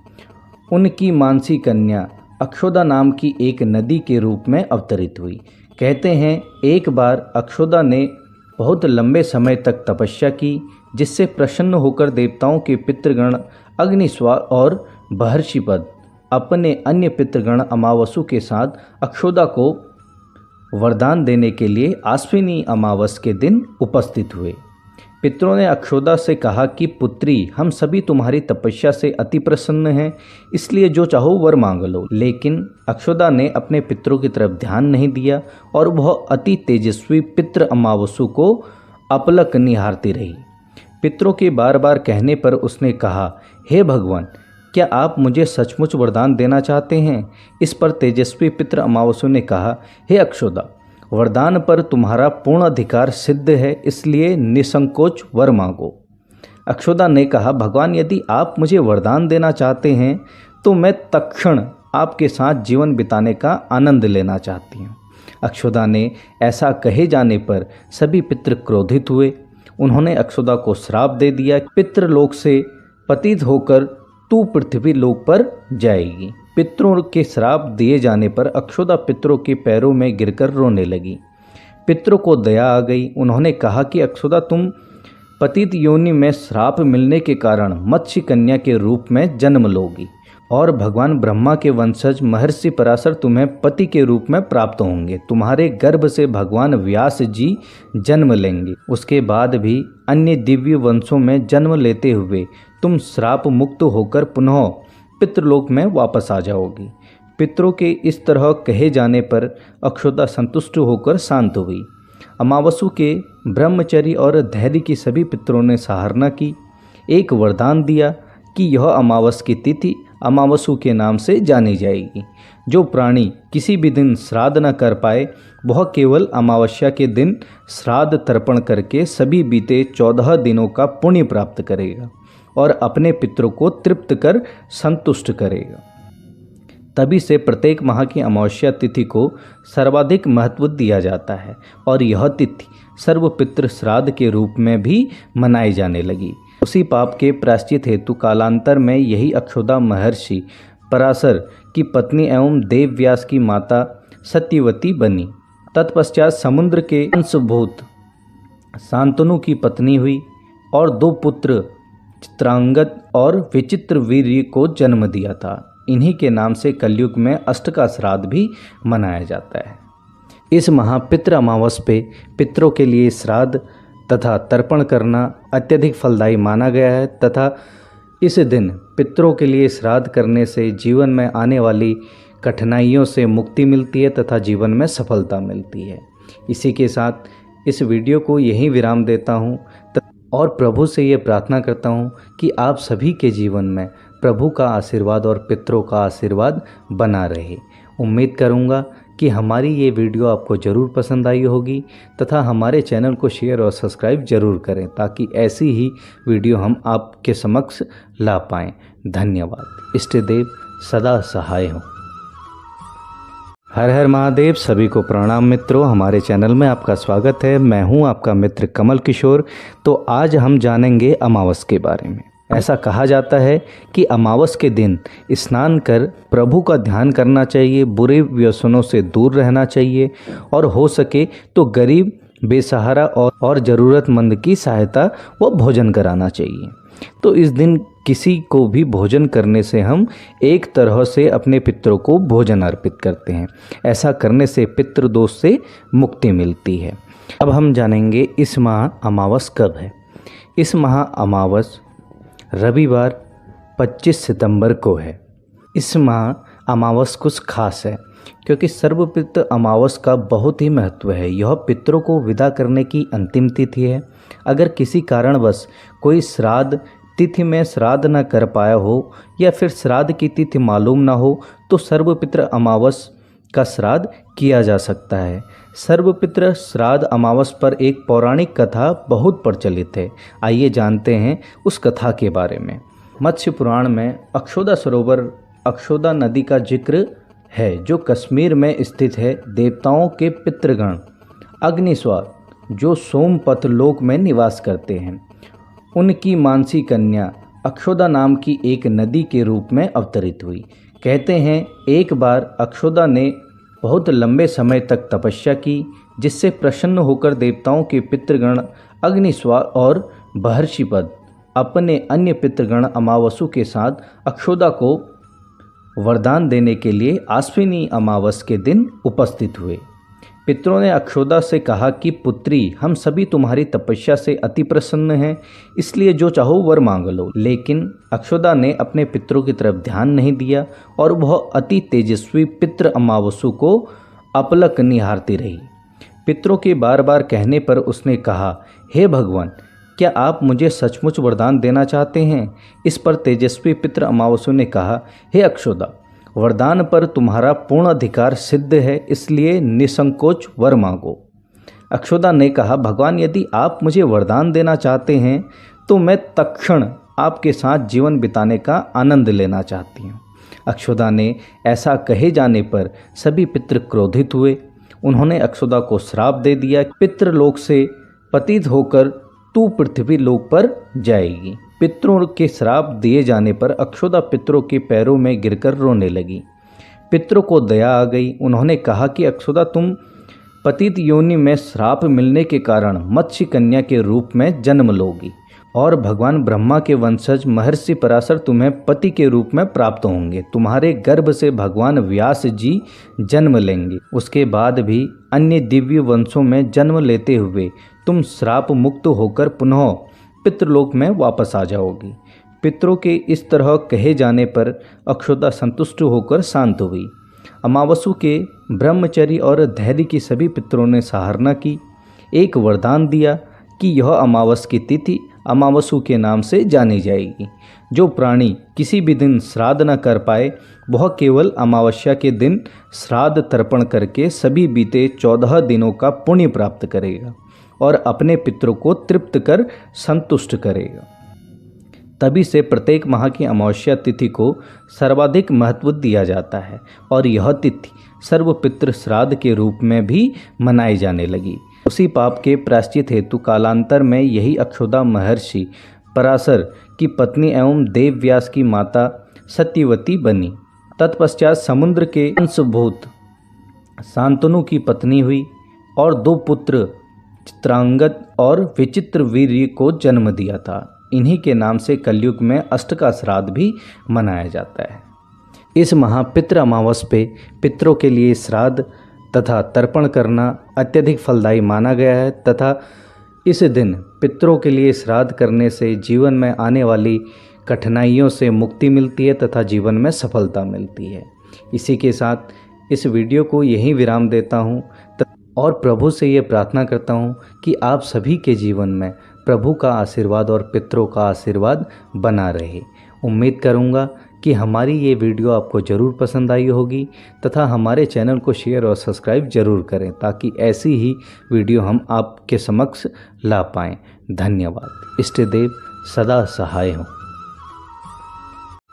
उनकी मानसी कन्या अक्षौदा नाम की एक नदी के रूप में अवतरित हुई। कहते हैं एक बार अक्षौदा ने बहुत लंबे समय तक तपस्या की, जिससे प्रसन्न होकर देवताओं के पितृगण अग्निस्वार और महर्षिपद अपने अन्य पितृगण अमावसु के साथ अक्षौदा को वरदान देने के लिए आश्विनी अमावस के दिन उपस्थित हुए। पितरों ने अक्षौदा से कहा कि पुत्री, हम सभी तुम्हारी तपस्या से अति प्रसन्न हैं, इसलिए जो चाहो वर मांग लो। लेकिन अक्षौदा ने अपने पितरों की तरफ ध्यान नहीं दिया और वह अति तेजस्वी पितृ अमावसु को अपलक निहारती रही। पितरों के बार बार कहने पर उसने कहा, हे भगवान, क्या आप मुझे सचमुच वरदान देना चाहते हैं? इस पर तेजस्वी पितृ अमावसु ने कहा, हे अक्षौदा, वरदान पर तुम्हारा पूर्ण अधिकार सिद्ध है, इसलिए निसंकोच वर मांगो। अक्षौदा ने कहा, भगवान, यदि आप मुझे वरदान देना चाहते हैं तो मैं तत्क्षण आपके साथ जीवन बिताने का आनंद लेना चाहती हूँ। अक्षौदा ने ऐसा कहे जाने पर सभी पितृ क्रोधित हुए। उन्होंने अक्षौदा को श्राप दे दिया, पितृलोक से पतित होकर तू पृथ्वी लोक पर जाएगी। पितरों के श्राप दिए जाने पर अक्षौदा पितरों के पैरों में गिरकर रोने लगी। पितरों को दया आ गई। उन्होंने कहा कि अक्षौदा, तुम पतित योनि में श्राप मिलने के कारण मत्स्य कन्या के रूप में जन्म लोगी और भगवान ब्रह्मा के वंशज महर्षि पराशर तुम्हें पति के रूप में प्राप्त होंगे। तुम्हारे गर्भ से भगवान व्यास जी जन्म लेंगे। उसके बाद भी अन्य दिव्य वंशों में जन्म लेते हुए तुम श्राप मुक्त होकर पुनः पितृलोक में वापस आ जाओगी। पितरों के इस तरह कहे जाने पर अक्षौदा संतुष्ट होकर शांत हुई। अमावसु के ब्रह्मचर्य और धैर्य की सभी पितरों ने सराहना की। एक वरदान दिया कि यह अमावस की तिथि अमावसु के नाम से जानी जाएगी। जो प्राणी किसी भी दिन श्राद्ध न कर पाए वह केवल अमावस्या के दिन श्राद्ध तर्पण करके सभी बीते 14 दिनों का पुण्य प्राप्त करेगा और अपने पितरों को तृप्त कर संतुष्ट करेगा। तभी से प्रत्येक माह की अमावस्या तिथि को सर्वाधिक महत्व दिया जाता है और यह तिथि सर्वपितृ श्राद्ध के रूप में भी मनाई जाने लगी। उसी पाप के प्रायश्चित हेतु कालांतर में यही अक्षौदा महर्षि पराशर की पत्नी एवं देवव्यास की माता सत्यवती बनी। तत्पश्चात समुद्र के अंशभूत शांतनु की पत्नी हुई और 2 पुत्र चित्रांगद और विचित्र वीर्य को जन्म दिया था। इन्हीं के नाम से कलयुग में अष्ट का श्राद्ध भी मनाया जाता है। इस महा पितृ अमावस पे पितरों के लिए श्राद्ध तथा तर्पण करना अत्यधिक फलदायी माना गया है तथा इस दिन पितरों के लिए श्राद्ध करने से जीवन में आने वाली कठिनाइयों से मुक्ति मिलती है तथा जीवन में सफलता मिलती है। इसी के साथ इस वीडियो को यहीं विराम देता हूँ और प्रभु से ये प्रार्थना करता हूँ कि आप सभी के जीवन में प्रभु का आशीर्वाद और पितरों का आशीर्वाद बना रहे। उम्मीद करूँगा कि हमारी ये वीडियो आपको ज़रूर पसंद आई होगी तथा हमारे चैनल को शेयर और सब्सक्राइब ज़रूर करें ताकि ऐसी ही वीडियो हम आपके समक्ष ला पाएँ। धन्यवाद। इष्ट देव सदा सहाय हों। हर हर महादेव। सभी को प्रणाम मित्रों, हमारे चैनल में आपका स्वागत है। मैं हूं आपका मित्र कमल किशोर। तो आज हम जानेंगे अमावस के बारे में। ऐसा कहा जाता है कि अमावस के दिन स्नान कर प्रभु का ध्यान करना चाहिए, बुरे व्यसनों से दूर रहना चाहिए और हो सके तो गरीब, बेसहारा और ज़रूरतमंद की सहायता व भोजन कराना चाहिए। तो इस दिन किसी को भी भोजन करने से हम एक तरह से अपने पितरों को भोजन अर्पित करते हैं। ऐसा करने से पितृदोष से मुक्ति मिलती है। अब हम जानेंगे इस माह अमावस कब है। इस माह अमावस रविवार 25 सितंबर को है। इस माह अमावस कुछ खास है क्योंकि सर्वपितृ अमावस का बहुत ही महत्व है। यह पितरों को विदा करने की अंतिम तिथि है। अगर किसी कारणवश कोई श्राद्ध तिथि में श्राद्ध न कर पाया हो या फिर श्राद्ध की तिथि मालूम न हो तो सर्वपितृ अमावस का श्राद्ध किया जा सकता है। सर्वपितृ श्राद्ध अमावस पर एक पौराणिक कथा बहुत प्रचलित है। आइए जानते हैं उस कथा के बारे में। मत्स्य पुराण में अक्षौदा सरोवर, अक्षौदा नदी का जिक्र है जो कश्मीर में स्थित है। देवताओं के पितृगण अग्निस्वार जो सोमपथ लोक में निवास करते हैं, उनकी मानसी कन्या अक्षौदा नाम की एक नदी के रूप में अवतरित हुई। कहते हैं एक बार अक्षौदा ने बहुत लंबे समय तक तपस्या की, जिससे प्रसन्न होकर देवताओं के पितृगण अग्निस्वार और महर्षिपद अपने अन्य पितृगण अमावसु के साथ अक्षौदा को वरदान देने के लिए आश्विनी अमावस के दिन उपस्थित हुए। पितरों ने अक्षौदा से कहा कि पुत्री, हम सभी तुम्हारी तपस्या से अति प्रसन्न हैं, इसलिए जो चाहो वर मांग लो। लेकिन अक्षौदा ने अपने पितरों की तरफ ध्यान नहीं दिया और वह अति तेजस्वी पितृ अमावसु को अपलक निहारती रही। पितरों के बार बार कहने पर उसने कहा, हे भगवान, क्या आप मुझे सचमुच वरदान देना चाहते हैं? इस पर तेजस्वी पितृ अमावसु ने कहा, हे अक्षौदा, वरदान पर तुम्हारा पूर्ण अधिकार सिद्ध है, इसलिए निसंकोच वर मांगो। अक्षौदा ने कहा, भगवान, यदि आप मुझे वरदान देना चाहते हैं तो मैं तत्क्षण आपके साथ जीवन बिताने का आनंद लेना चाहती हूँ। अक्षौदा ने ऐसा कहे जाने पर सभी पितृ क्रोधित हुए। उन्होंने अक्षौदा को श्राप दे दिया, पितृलोक से पतित होकर तू पृथ्वी लोक पर जाएगी। पितरों के श्राप दिए जाने पर अक्षौदा पितरों के पैरों में गिरकर रोने लगी। पितरों को दया आ गई। उन्होंने कहा कि अक्षौदा, तुम पतित योनि में श्राप मिलने के कारण मत्स्य कन्या के रूप में जन्म लोगी और भगवान ब्रह्मा के वंशज महर्षि पराशर तुम्हें पति के रूप में प्राप्त होंगे। तुम्हारे गर्भ से भगवान व्यास जी जन्म लेंगे। उसके बाद भी अन्य दिव्य वंशों में जन्म लेते हुए तुम श्राप मुक्त होकर पुनः पितृलोक में वापस आ जाओगी। पितरों के इस तरह कहे जाने पर अक्षौदा संतुष्ट होकर शांत हुई। अमावसु के ब्रह्मचर्य और धैर्य की सभी पितरों ने सराहना की। एक वरदान दिया कि यह अमावस की तिथि अमावसु के नाम से जानी जाएगी। जो प्राणी किसी भी दिन श्राद्ध न कर पाए वह केवल अमावस्या के दिन श्राद्ध तर्पण करके सभी बीते 14 दिनों का पुण्य प्राप्त करेगा और अपने पितरों को तृप्त कर संतुष्ट करेगा। तभी से प्रत्येक माह की अमावस्या तिथि को सर्वाधिक महत्व दिया जाता है और यह तिथि सर्वपितृ श्राद्ध के रूप में भी मनाई जाने लगी। उसी पाप के प्रायश्चित हेतु कालांतर में यही अक्षौदा महर्षि पराशर की पत्नी एवं देवव्यास की माता सत्यवती बनी। तत्पश्चात समुद्र के अंशभूत शांतनु की पत्नी हुई और 2 पुत्र चित्रांगद और विचित्र वीर्य को जन्म दिया था। इन्हीं के नाम से कलयुग में अष्टका श्राद्ध भी मनाया जाता है। इस माह पितृ अमावस पे पितरों के लिए श्राद्ध तथा तर्पण करना अत्यधिक फलदायी माना गया है तथा इस दिन पितरों के लिए श्राद्ध करने से जीवन में आने वाली कठिनाइयों से मुक्ति मिलती है तथा जीवन में सफलता मिलती है। इसी के साथ इस वीडियो को यहीं विराम देता हूँ और प्रभु से ये प्रार्थना करता हूँ कि आप सभी के जीवन में प्रभु का आशीर्वाद और पितरों का आशीर्वाद बना रहे। उम्मीद करूँगा कि हमारी ये वीडियो आपको ज़रूर पसंद आई होगी तथा हमारे चैनल को शेयर और सब्सक्राइब ज़रूर करें ताकि ऐसी ही वीडियो हम आपके समक्ष ला पाएँ। धन्यवाद। इष्ट देव सदा सहाय हों।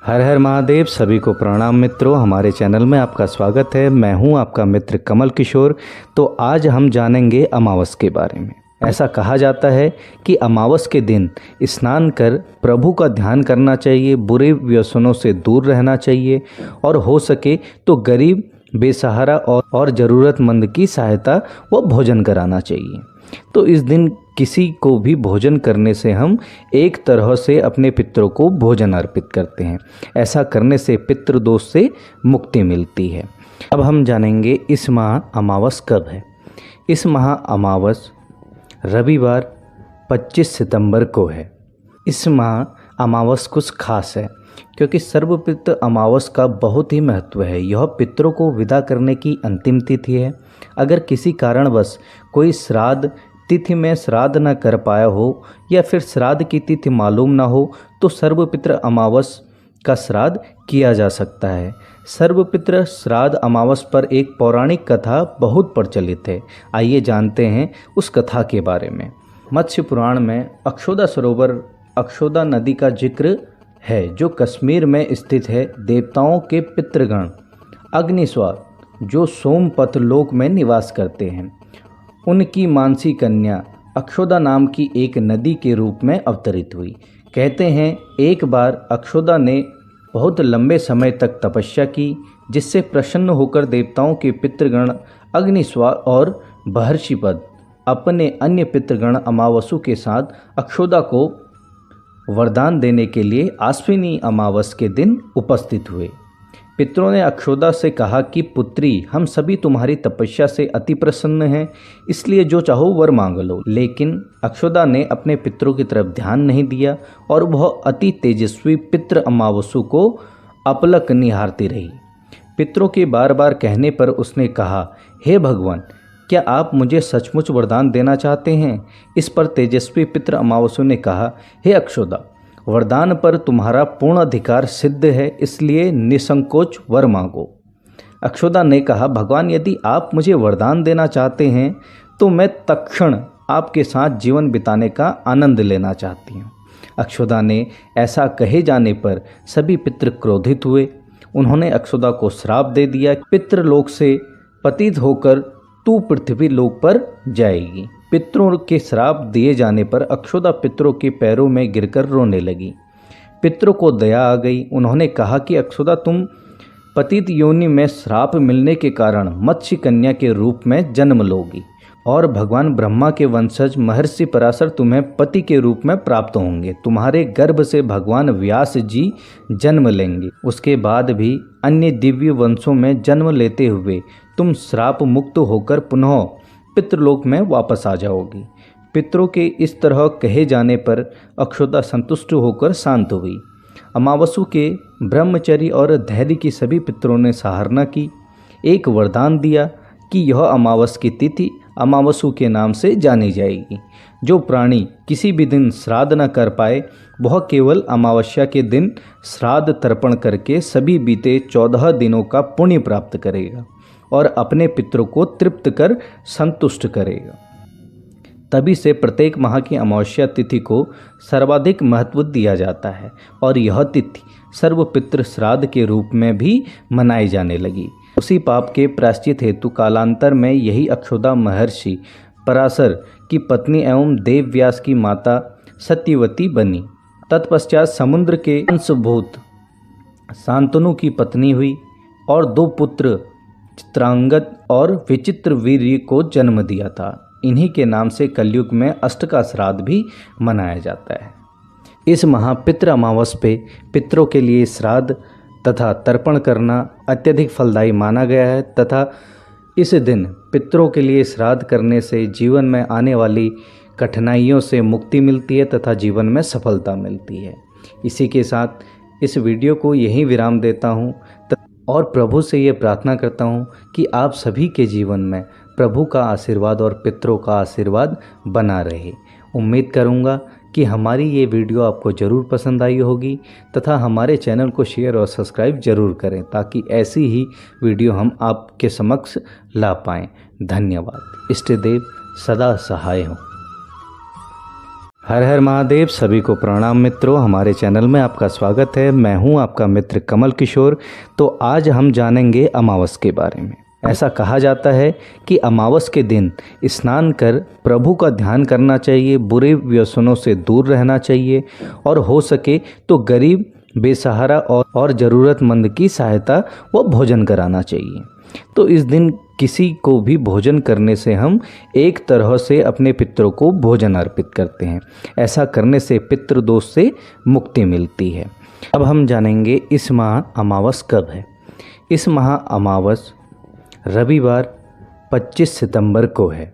हर हर महादेव। सभी को प्रणाम मित्रों, हमारे चैनल में आपका स्वागत है। मैं हूं आपका मित्र कमल किशोर। तो आज हम जानेंगे अमावस के बारे में। ऐसा कहा जाता है कि अमावस के दिन स्नान कर प्रभु का ध्यान करना चाहिए, बुरे व्यसनों से दूर रहना चाहिए और हो सके तो गरीब, बेसहारा और ज़रूरतमंद की सहायता व भोजन कराना चाहिए। तो इस दिन किसी को भी भोजन करने से हम एक तरह से अपने पितरों को भोजन अर्पित करते हैं। ऐसा करने से पितृदोष से मुक्ति मिलती है। अब हम जानेंगे इस माह अमावस कब है। इस माह अमावस रविवार 25 सितंबर को है। इस माह अमावस कुछ खास है क्योंकि सर्वपितृ अमावस का बहुत ही महत्व है। यह पितरों को विदा करने की अंतिम तिथि है। अगर किसी कारणवश कोई श्राद्ध तिथि में श्राद्ध न कर पाया हो या फिर श्राद्ध की तिथि मालूम न हो तो सर्वपितृ अमावस का श्राद्ध किया जा सकता है। सर्वपितृ श्राद्ध अमावस पर एक पौराणिक कथा बहुत प्रचलित है। आइए जानते हैं उस कथा के बारे में। मत्स्य पुराण में अक्षौदा सरोवर, अक्षौदा नदी का जिक्र है जो कश्मीर में स्थित है। देवताओं के पितृगण अग्निस्वार जो सोमपथ लोक में निवास करते हैं, उनकी मानसी कन्या अक्षौदा नाम की एक नदी के रूप में अवतरित हुई। कहते हैं एक बार अक्षौदा ने बहुत लंबे समय तक तपस्या की, जिससे प्रसन्न होकर देवताओं के पितृगण अग्निस्वार और महर्षिपद अपने अन्य पितृगण अमावसु के साथ अक्षौदा को वरदान देने के लिए आश्विनी अमावस के दिन उपस्थित हुए। पितरों ने अक्षौदा से कहा कि पुत्री, हम सभी तुम्हारी तपस्या से अति प्रसन्न हैं, इसलिए जो चाहो वर मांग लो। लेकिन अक्षौदा ने अपने पितरों की तरफ ध्यान नहीं दिया और वह अति तेजस्वी पितृ अमावसु को अपलक निहारती रही। पितरों के बार बार कहने पर उसने कहा, हे भगवान, क्या आप मुझे सचमुच वरदान देना चाहते हैं? इस पर तेजस्वी पितृ अमावसु ने कहा, हे अक्षौदा, वरदान पर तुम्हारा पूर्ण अधिकार सिद्ध है, इसलिए निसंकोच वर मांगो। अक्षौदा ने कहा, भगवान, यदि आप मुझे वरदान देना चाहते हैं तो मैं तत्क्षण आपके साथ जीवन बिताने का आनंद लेना चाहती हूँ। अक्षौदा ने ऐसा कहे जाने पर सभी पितृ क्रोधित हुए। उन्होंने अक्षौदा को श्राप दे दिया, पितृलोक से पतित होकर तू पृथ्वी लोक पर जाएगी। पितरों के श्राप दिए जाने पर अक्षौदा पितरों के पैरों में गिरकर रोने लगी। पितरों को दया आ गई। उन्होंने कहा कि अक्षौदा, तुम पतित योनि में श्राप मिलने के कारण मत्स्य कन्या के रूप में जन्म लोगी और भगवान ब्रह्मा के वंशज महर्षि पराशर तुम्हें पति के रूप में प्राप्त होंगे। तुम्हारे गर्भ से भगवान व्यास जी जन्म लेंगे। उसके बाद भी अन्य दिव्य वंशों में जन्म लेते हुए तुम श्राप मुक्त होकर पुनः पितृलोक में वापस आ जाओगी। पितरों के इस तरह कहे जाने पर अक्षौदा संतुष्ट होकर शांत हुई। अमावसु के ब्रह्मचर्य और धैर्य की सभी पितरों ने सराहना की। एक वरदान दिया कि यह अमावस की तिथि अमावसु के नाम से जानी जाएगी। जो प्राणी किसी भी दिन श्राद्ध न कर पाए वह केवल अमावस्या के दिन श्राद्ध तर्पण करके सभी बीते 14 दिनों का पुण्य प्राप्त करेगा और अपने पितरों को तृप्त कर संतुष्ट करेगा। तभी से प्रत्येक माह की अमावस्या तिथि को सर्वाधिक महत्व दिया जाता है और यह तिथि सर्वपितृ श्राद्ध के रूप में भी मनाई जाने लगी। उसी पाप के प्रायश्चित हेतु कालांतर में यही अक्षौदा महर्षि पराशर की पत्नी एवं देव व्यास की माता सत्यवती बनी। तत्पश्चात समुद्र के अंशभूत शांतनु की पत्नी हुई और 2 पुत्र चित्रांगद और विचित्र वीर्य को जन्म दिया था। इन्हीं के नाम से कलयुग में अष्ट का श्राद्ध भी मनाया जाता है। इस महापितृ अमावस पे पितरों के लिए श्राद्ध तथा तर्पण करना अत्यधिक फलदायी माना गया है तथा इस दिन पितरों के लिए श्राद्ध करने से जीवन में आने वाली कठिनाइयों से मुक्ति मिलती है तथा जीवन में सफलता मिलती है। इसी के साथ इस वीडियो को यहीं विराम देता हूँ और प्रभु से ये प्रार्थना करता हूँ कि आप सभी के जीवन में प्रभु का आशीर्वाद और पितरों का आशीर्वाद बना रहे। उम्मीद करूँगा कि हमारी ये वीडियो आपको ज़रूर पसंद आई होगी तथा हमारे चैनल को शेयर और सब्सक्राइब ज़रूर करें ताकि ऐसी ही वीडियो हम आपके समक्ष ला पाएँ। धन्यवाद। इष्ट देव सदा सहाय हों। हर हर महादेव। सभी को प्रणाम मित्रों, हमारे चैनल में आपका स्वागत है। मैं हूं आपका मित्र कमल किशोर। तो आज हम जानेंगे अमावस के बारे में। ऐसा कहा जाता है कि अमावस के दिन स्नान कर प्रभु का ध्यान करना चाहिए, बुरे व्यसनों से दूर रहना चाहिए और हो सके तो गरीब, बेसहारा और ज़रूरतमंद की सहायता व भोजन कराना चाहिए। तो इस दिन किसी को भी भोजन करने से हम एक तरह से अपने पितरों को भोजन अर्पित करते हैं। ऐसा करने से पितृदोष से मुक्ति मिलती है। अब हम जानेंगे इस माह अमावस कब है। इस माह अमावस रविवार 25 सितंबर को है।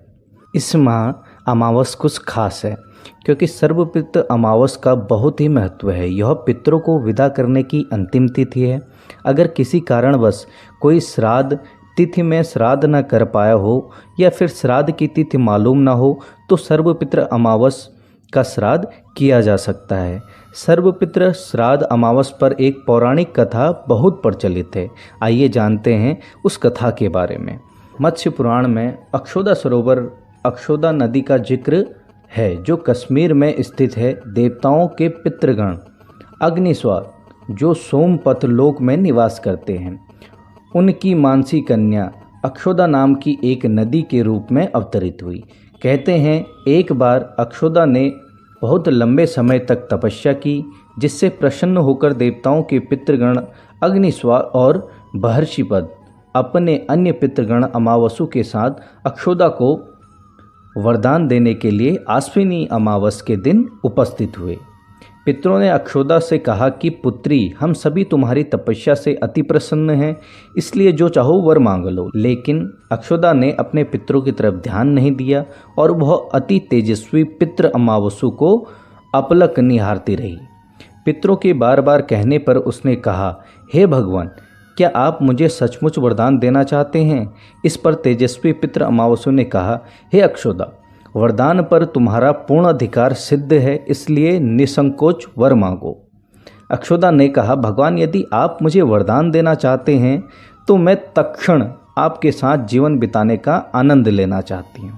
इस माह अमावस कुछ खास है क्योंकि सर्वपितृ अमावस का बहुत ही महत्व है। यह पितरों को विदा करने की अंतिम तिथि है। अगर किसी कारणवश कोई श्राद्ध तिथि में श्राद्ध न कर पाया हो या फिर श्राद्ध की तिथि मालूम न हो तो सर्वपितृ अमावस का श्राद्ध किया जा सकता है। सर्वपितृ श्राद्ध अमावस पर एक पौराणिक कथा बहुत प्रचलित है। आइए जानते हैं उस कथा के बारे में। मत्स्य पुराण में अक्षौदा सरोवर, अक्षौदा नदी का जिक्र है जो कश्मीर में स्थित है। देवताओं के पितृगण अग्निस्वार जो सोमपथ लोक में निवास करते हैं, उनकी मानसी कन्या अक्षौदा नाम की एक नदी के रूप में अवतरित हुई। कहते हैं एक बार अक्षौदा ने बहुत लंबे समय तक तपस्या की, जिससे प्रसन्न होकर देवताओं के पितृगण अग्निस्वार और महर्षिपद अपने अन्य पितृगण अमावसु के साथ अक्षौदा को वरदान देने के लिए आश्विनी अमावस के दिन उपस्थित हुए। पितरों ने अक्षौदा से कहा कि पुत्री, हम सभी तुम्हारी तपस्या से अति प्रसन्न हैं, इसलिए जो चाहो वर मांग लो। लेकिन अक्षौदा ने अपने पितरों की तरफ ध्यान नहीं दिया और वह अति तेजस्वी पितृ अमावसु को अपलक निहारती रही। पितरों के बार बार कहने पर उसने कहा, हे भगवान, क्या आप मुझे सचमुच वरदान देना चाहते हैं? इस पर तेजस्वी पितृ अमावसु ने कहा, हे अक्षौदा, वरदान पर तुम्हारा पूर्ण अधिकार सिद्ध है, इसलिए निसंकोच वर मांगो। अक्षौदा ने कहा, भगवान, यदि आप मुझे वरदान देना चाहते हैं तो मैं तत्क्षण आपके साथ जीवन बिताने का आनंद लेना चाहती हूँ।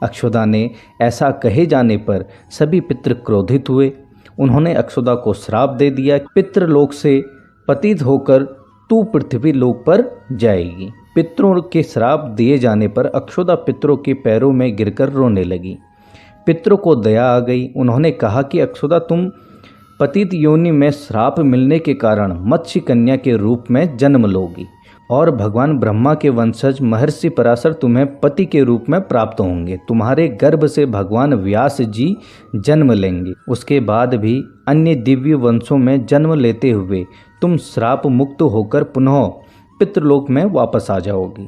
अक्षौदा ने ऐसा कहे जाने पर सभी पितृ क्रोधित हुए। उन्होंने अक्षौदा को श्राप दे दिया, पितृलोक से पतित होकर तू पृथ्वी लोक पर जाएगी। पितरों के श्राप दिए जाने पर अक्षौदा पितरों के पैरों में गिरकर रोने लगी। पितरों को दया आ गई। उन्होंने कहा कि अक्षौदा, तुम पतित योनि में श्राप मिलने के कारण मत्स्य कन्या के रूप में जन्म लोगी और भगवान ब्रह्मा के वंशज महर्षि पराशर तुम्हें पति के रूप में प्राप्त होंगे। तुम्हारे गर्भ से भगवान व्यास जी जन्म लेंगे। उसके बाद भी अन्य दिव्य वंशों में जन्म लेते हुए तुम श्राप मुक्त होकर पुनः पितृलोक में वापस आ जाओगी।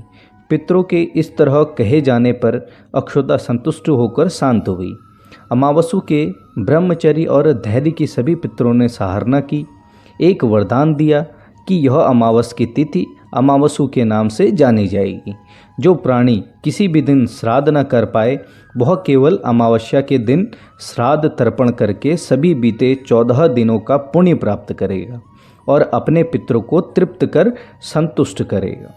पितरों के इस तरह कहे जाने पर अक्षौदा संतुष्ट होकर शांत हुई। अमावसु के ब्रह्मचर्य और धैर्य की सभी पितरों ने सराहना की। एक वरदान दिया कि यह अमावस की तिथि अमावसु के नाम से जानी जाएगी। जो प्राणी किसी भी दिन श्राद्ध न कर पाए वह केवल अमावस्या के दिन श्राद्ध तर्पण करके सभी बीते 14 दिनों का पुण्य प्राप्त करेगा और अपने पितरों को तृप्त कर संतुष्ट करेगा।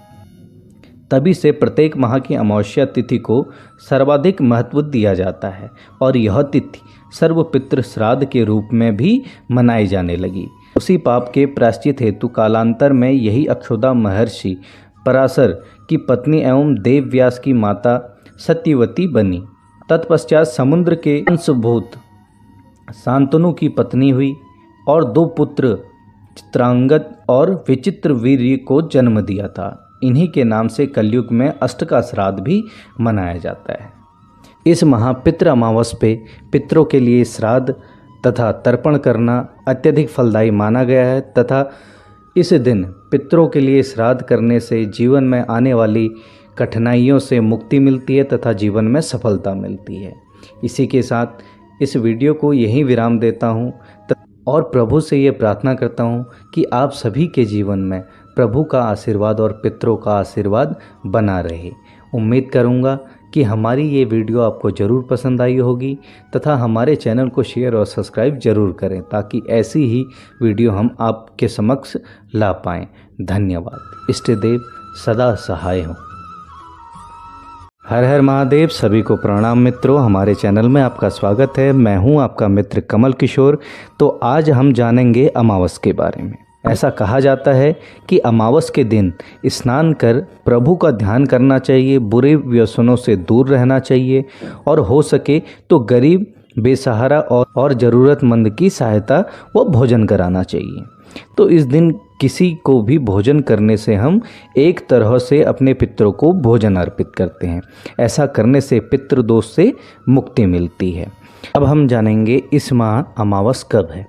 तभी से प्रत्येक माह की अमावस्या तिथि को सर्वाधिक महत्व दिया जाता है और यह तिथि सर्वपितृ श्राद्ध के रूप में भी मनाई जाने लगी। उसी पाप के प्रायश्चित हेतु कालांतर में यही अक्षौदा महर्षि पराशर की पत्नी एवं देवव्यास की माता सत्यवती बनी। तत्पश्चात समुद्र के अंशभूत शांतनु की पत्नी हुई और 2 पुत्र चित्रांगद और विचित्र वीर्य को जन्म दिया था। इन्हीं के नाम से कलयुग में अष्ट का श्राद्ध भी मनाया जाता है। इस महा पितृ अमावस पे पितरों के लिए श्राद्ध तथा तर्पण करना अत्यधिक फलदायी माना गया है तथा इस दिन पितरों के लिए श्राद्ध करने से जीवन में आने वाली कठिनाइयों से मुक्ति मिलती है तथा जीवन में सफलता मिलती है। इसी के साथ इस वीडियो को यहीं विराम देता हूँ और प्रभु से ये प्रार्थना करता हूँ कि आप सभी के जीवन में प्रभु का आशीर्वाद और पितरों का आशीर्वाद बना रहे। उम्मीद करूँगा कि हमारी ये वीडियो आपको ज़रूर पसंद आई होगी तथा हमारे चैनल को शेयर और सब्सक्राइब ज़रूर करें ताकि ऐसी ही वीडियो हम आपके समक्ष ला पाएँ। धन्यवाद। इष्ट देव सदा सहाय हों। हर हर महादेव। सभी को प्रणाम मित्रों, हमारे चैनल में आपका स्वागत है। मैं हूं आपका मित्र कमल किशोर। तो आज हम जानेंगे अमावस के बारे में। ऐसा कहा जाता है कि अमावस के दिन स्नान कर प्रभु का ध्यान करना चाहिए, बुरे व्यसनों से दूर रहना चाहिए और हो सके तो गरीब, बेसहारा और ज़रूरतमंद की सहायता व भोजन कराना चाहिए। तो इस दिन किसी को भी भोजन करने से हम एक तरह से अपने पितरों को भोजन अर्पित करते हैं। ऐसा करने से पितृदोष से मुक्ति मिलती है। अब हम जानेंगे इस माह अमावस कब है।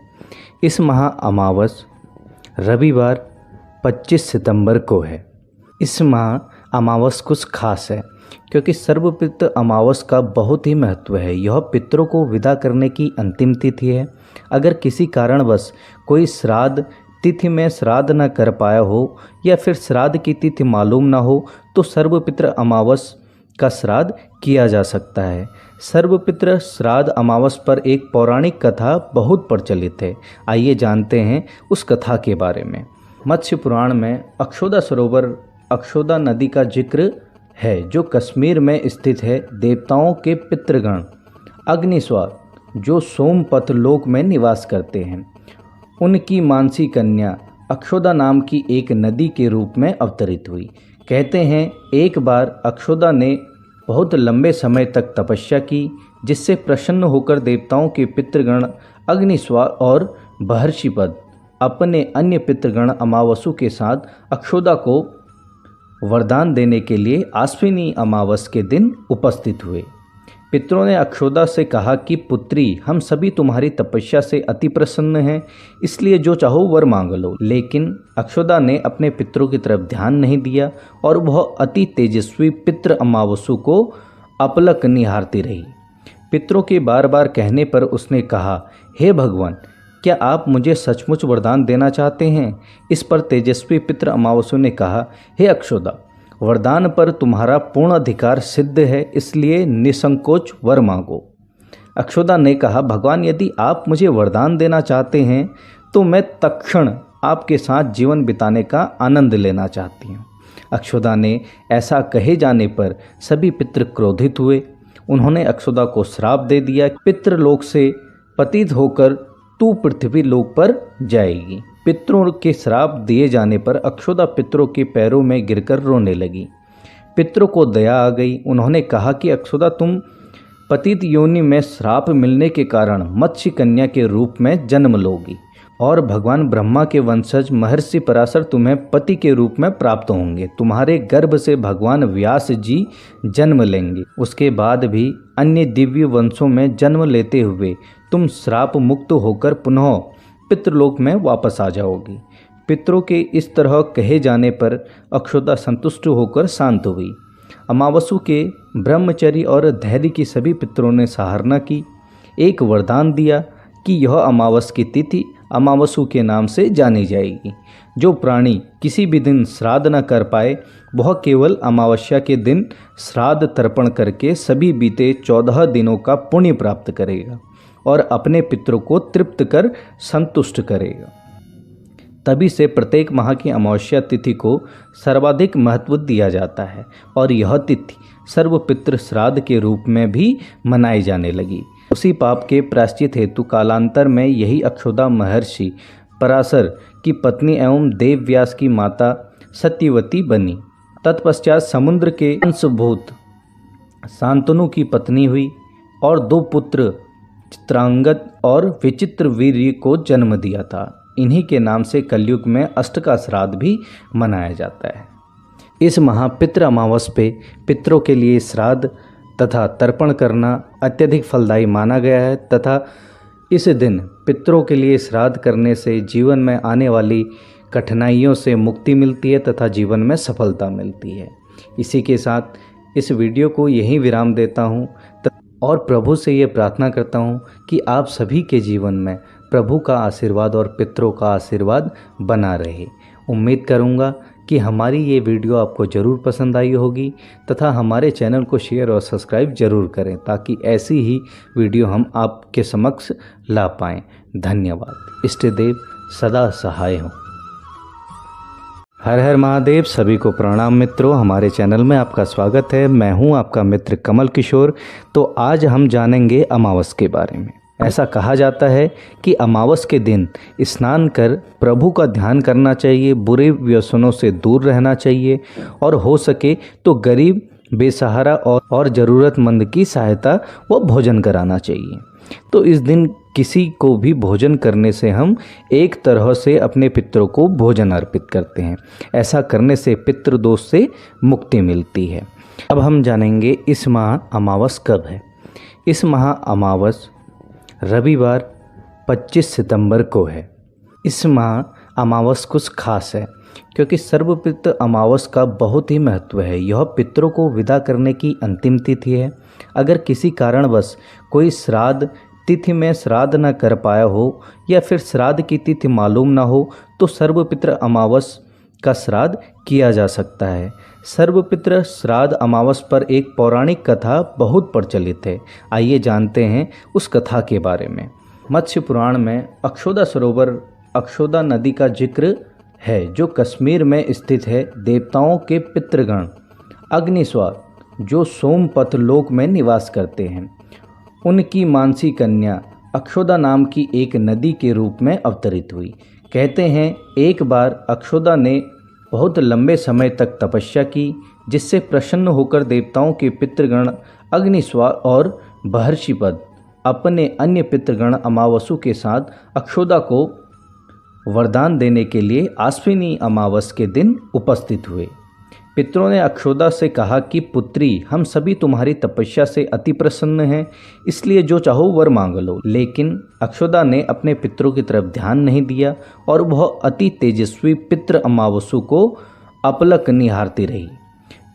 इस माह अमावस रविवार 25 सितंबर को है। इस माह अमावस कुछ खास है क्योंकि सर्वपितृ अमावस का बहुत ही महत्व है। यह पितरों को विदा करने की अंतिम तिथि है। अगर किसी कारणवश कोई श्राद्ध तिथि में श्राद्ध न कर पाया हो या फिर श्राद्ध की तिथि मालूम न हो तो सर्वपितृ अमावस का श्राद्ध किया जा सकता है। सर्वपितृ श्राद्ध अमावस पर एक पौराणिक कथा बहुत प्रचलित है। आइए जानते हैं उस कथा के बारे में। मत्स्य पुराण में अक्षौदा सरोवर, अक्षौदा नदी का जिक्र है जो कश्मीर में स्थित है। देवताओं के पितृगण अग्निस्वार जो सोमपथ लोक में निवास करते हैं, उनकी मानसी कन्या अक्षौदा नाम की एक नदी के रूप में अवतरित हुई। कहते हैं एक बार अक्षौदा ने बहुत लंबे समय तक तपस्या की, जिससे प्रसन्न होकर देवताओं के पितृगण अग्निस्वार और महर्षिपद अपने अन्य पितृगण अमावसु के साथ अक्षौदा को वरदान देने के लिए आश्विनी अमावस के दिन उपस्थित हुए। पितरों ने अक्षौदा से कहा कि पुत्री, हम सभी तुम्हारी तपस्या से अति प्रसन्न हैं, इसलिए जो चाहो वर मांग लो। लेकिन अक्षौदा ने अपने पितरों की तरफ ध्यान नहीं दिया और वह अति तेजस्वी पितृ अमावसु को अपलक निहारती रही। पितरों के बार बार कहने पर उसने कहा, हे भगवान, क्या आप मुझे सचमुच वरदान देना चाहते हैं? इस पर तेजस्वी पितृ अमावसु ने कहा, हे अक्षौदा, वरदान पर तुम्हारा पूर्ण अधिकार सिद्ध है, इसलिए निसंकोच वर मांगो। अक्षौदा ने कहा, भगवान, यदि आप मुझे वरदान देना चाहते हैं तो मैं तत्क्षण आपके साथ जीवन बिताने का आनंद लेना चाहती हूँ। अक्षौदा ने ऐसा कहे जाने पर सभी पितृ क्रोधित हुए। उन्होंने अक्षौदा को श्राप दे दिया, पितृलोक से पतित होकर तू पृथ्वी लोक पर जाएगी। पितरों के श्राप दिए जाने पर अक्षौदा पितरों के पैरों में गिरकर रोने लगी। पितरों को दया आ गई। उन्होंने कहा कि अक्षौदा, तुम पतित योनि में श्राप मिलने के कारण मत्स्य कन्या के रूप में जन्म लोगी और भगवान ब्रह्मा के वंशज महर्षि पराशर तुम्हें पति के रूप में प्राप्त होंगे। तुम्हारे गर्भ से भगवान व्यास जी जन्म लेंगे। उसके बाद भी अन्य दिव्य वंशों में जन्म लेते हुए तुम श्राप मुक्त होकर पुनः पितृलोक में वापस आ जाओगी। पितरों के इस तरह कहे जाने पर अक्षौदा संतुष्ट होकर शांत हुई। अमावसु के ब्रह्मचर्य और धैर्य की सभी पितरों ने सराहना की। एक वरदान दिया कि यह अमावस की तिथि अमावसु के नाम से जानी जाएगी। जो प्राणी किसी भी दिन श्राद्ध न कर पाए वह केवल अमावस्या के दिन श्राद्ध तर्पण करके सभी बीते 14 दिनों का पुण्य प्राप्त करेगा और अपने पितरों को तृप्त कर संतुष्ट करेगा। तभी से प्रत्येक माह की अमावस्या तिथि को सर्वाधिक महत्व दिया जाता है और यह तिथि सर्वपितृ श्राद्ध के रूप में भी मनाई जाने लगी। उसी पाप के प्रायश्चित हेतु कालांतर में यही अक्षौदा महर्षि पराशर की पत्नी एवं देवव्यास की माता सत्यवती बनी। तत्पश्चात समुद्र के अंशभूत शांतनु की पत्नी हुई और 2 पुत्र चित्रांगद और विचित्र वीर्य को जन्म दिया था। इन्हीं के नाम से कलयुग में अष्टका श्राद्ध भी मनाया जाता है। इस माह पितृ अमावस पे पितरों के लिए श्राद्ध तथा तर्पण करना अत्यधिक फलदायी माना गया है तथा इस दिन पितरों के लिए श्राद्ध करने से जीवन में आने वाली कठिनाइयों से मुक्ति मिलती है तथा जीवन में सफलता मिलती है। इसी के साथ इस वीडियो को यहीं विराम देता हूँ और प्रभु से ये प्रार्थना करता हूँ कि आप सभी के जीवन में प्रभु का आशीर्वाद और पितरों का आशीर्वाद बना रहे। उम्मीद करूँगा कि हमारी ये वीडियो आपको ज़रूर पसंद आई होगी तथा हमारे चैनल को शेयर और सब्सक्राइब ज़रूर करें ताकि ऐसी ही वीडियो हम आपके समक्ष ला पाएँ। धन्यवाद। इष्ट देव सदा सहाय हों। हर हर महादेव। सभी को प्रणाम मित्रों, हमारे चैनल में आपका स्वागत है। मैं हूं आपका मित्र कमल किशोर। तो आज हम जानेंगे अमावस के बारे में। ऐसा कहा जाता है कि अमावस के दिन स्नान कर प्रभु का ध्यान करना चाहिए, बुरे व्यसनों से दूर रहना चाहिए और हो सके तो गरीब, बेसहारा और ज़रूरतमंद की सहायता व भोजन कराना चाहिए। तो इस दिन किसी को भी भोजन करने से हम एक तरह से अपने पितरों को भोजन अर्पित करते हैं। ऐसा करने से पितृदोष से मुक्ति मिलती है। अब हम जानेंगे इस माह अमावस कब है। इस माह अमावस रविवार 25 सितंबर को है। इस माह अमावस कुछ खास है क्योंकि सर्वपितृ अमावस का बहुत ही महत्व है। यह पितरों को विदा करने की अंतिम तिथि है। अगर किसी कारणवश कोई श्राद्ध तिथि में श्राद्ध न कर पाया हो या फिर श्राद्ध की तिथि मालूम न हो तो सर्वपितृ अमावस का श्राद्ध किया जा सकता है। सर्वपितृ श्राद्ध अमावस पर एक पौराणिक कथा बहुत प्रचलित है। आइए जानते हैं उस कथा के बारे में। मत्स्य पुराण में अक्षौदा सरोवर, अक्षौदा नदी का जिक्र है जो कश्मीर में स्थित है। देवताओं के पितृगण अग्निस्वार जो सोमपथ लोक में निवास करते हैं, उनकी मानसी कन्या अक्षौदा नाम की एक नदी के रूप में अवतरित हुई। कहते हैं एक बार अक्षौदा ने बहुत लंबे समय तक तपस्या की, जिससे प्रसन्न होकर देवताओं के पितृगण अग्निस्वार और महर्षिपद अपने अन्य पितृगण अमावसु के साथ अक्षौदा को वरदान देने के लिए आश्विनी अमावस के दिन उपस्थित हुए। पितरों ने अक्षौदा से कहा कि पुत्री, हम सभी तुम्हारी तपस्या से अति प्रसन्न हैं, इसलिए जो चाहो वर मांग लो। लेकिन अक्षौदा ने अपने पितरों की तरफ ध्यान नहीं दिया और वह अति तेजस्वी पितृ अमावसु को अपलक निहारती रही।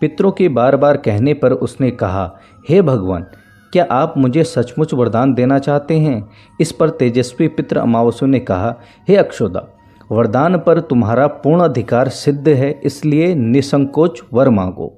पितरों के बार बार कहने पर उसने कहा, हे भगवान, क्या आप मुझे सचमुच वरदान देना चाहते हैं? इस पर तेजस्वी पितृ अमावसु ने कहा, हे अक्षौदा, वरदान पर तुम्हारा पूर्ण अधिकार सिद्ध है, इसलिए निसंकोच वर मांगो।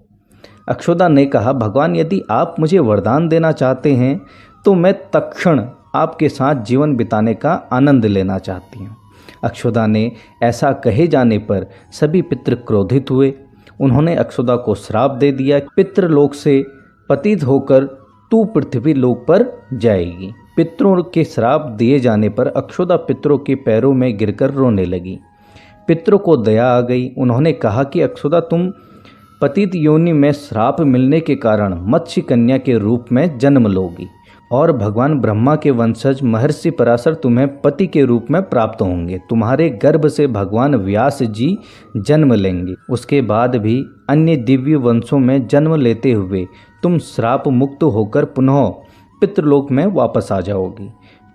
अक्षौदा ने कहा, भगवान, यदि आप मुझे वरदान देना चाहते हैं तो मैं तत्क्षण आपके साथ जीवन बिताने का आनंद लेना चाहती हूँ। अक्षौदा ने ऐसा कहे जाने पर सभी पितृ क्रोधित हुए। उन्होंने अक्षौदा को श्राप दे दिया, पितृलोक से पतित होकर तू पृथ्वी लोक पर जाएगी। पितरों के श्राप दिए जाने पर अक्षौदा पितरों के पैरों में गिरकर रोने लगी। पितरों को दया आ गई। उन्होंने कहा कि अक्षौदा, तुम पतित योनि में श्राप मिलने के कारण मत्स्य कन्या के रूप में जन्म लोगी और भगवान ब्रह्मा के वंशज महर्षि पराशर तुम्हें पति के रूप में प्राप्त होंगे। तुम्हारे गर्भ से भगवान व्यास जी जन्म लेंगे। उसके बाद भी अन्य दिव्य वंशों में जन्म लेते हुए तुम श्राप मुक्त होकर पुनः पितृलोक में वापस आ जाओगी।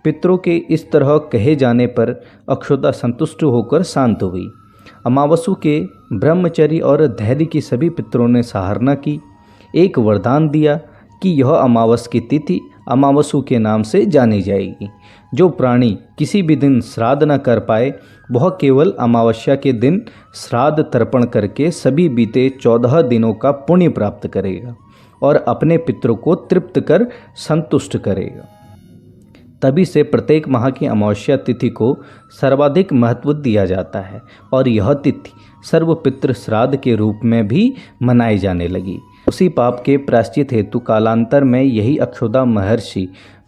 पितरों के इस तरह कहे जाने पर अक्षौदा संतुष्ट होकर शांत हुई। अमावसु के ब्रह्मचर्य और धैर्य की सभी पितरों ने सराहना की। एक वरदान दिया कि यह अमावस की तिथि अमावसु के नाम से जानी जाएगी। जो प्राणी किसी भी दिन श्राद्ध न कर पाए वह केवल अमावस्या के दिन श्राद्ध तर्पण करके सभी बीते 14 दिनों का पुण्य प्राप्त करेगा और अपने पितरों को तृप्त कर संतुष्ट करेगा। तभी से प्रत्येक माह की अमावस्या तिथि को सर्वाधिक महत्व दिया जाता है और यह तिथि सर्वपितृ श्राद्ध के रूप में भी मनाई जाने लगी। उसी पाप के प्रायश्चित हेतु कालांतर में यही अक्षौदा महर्षि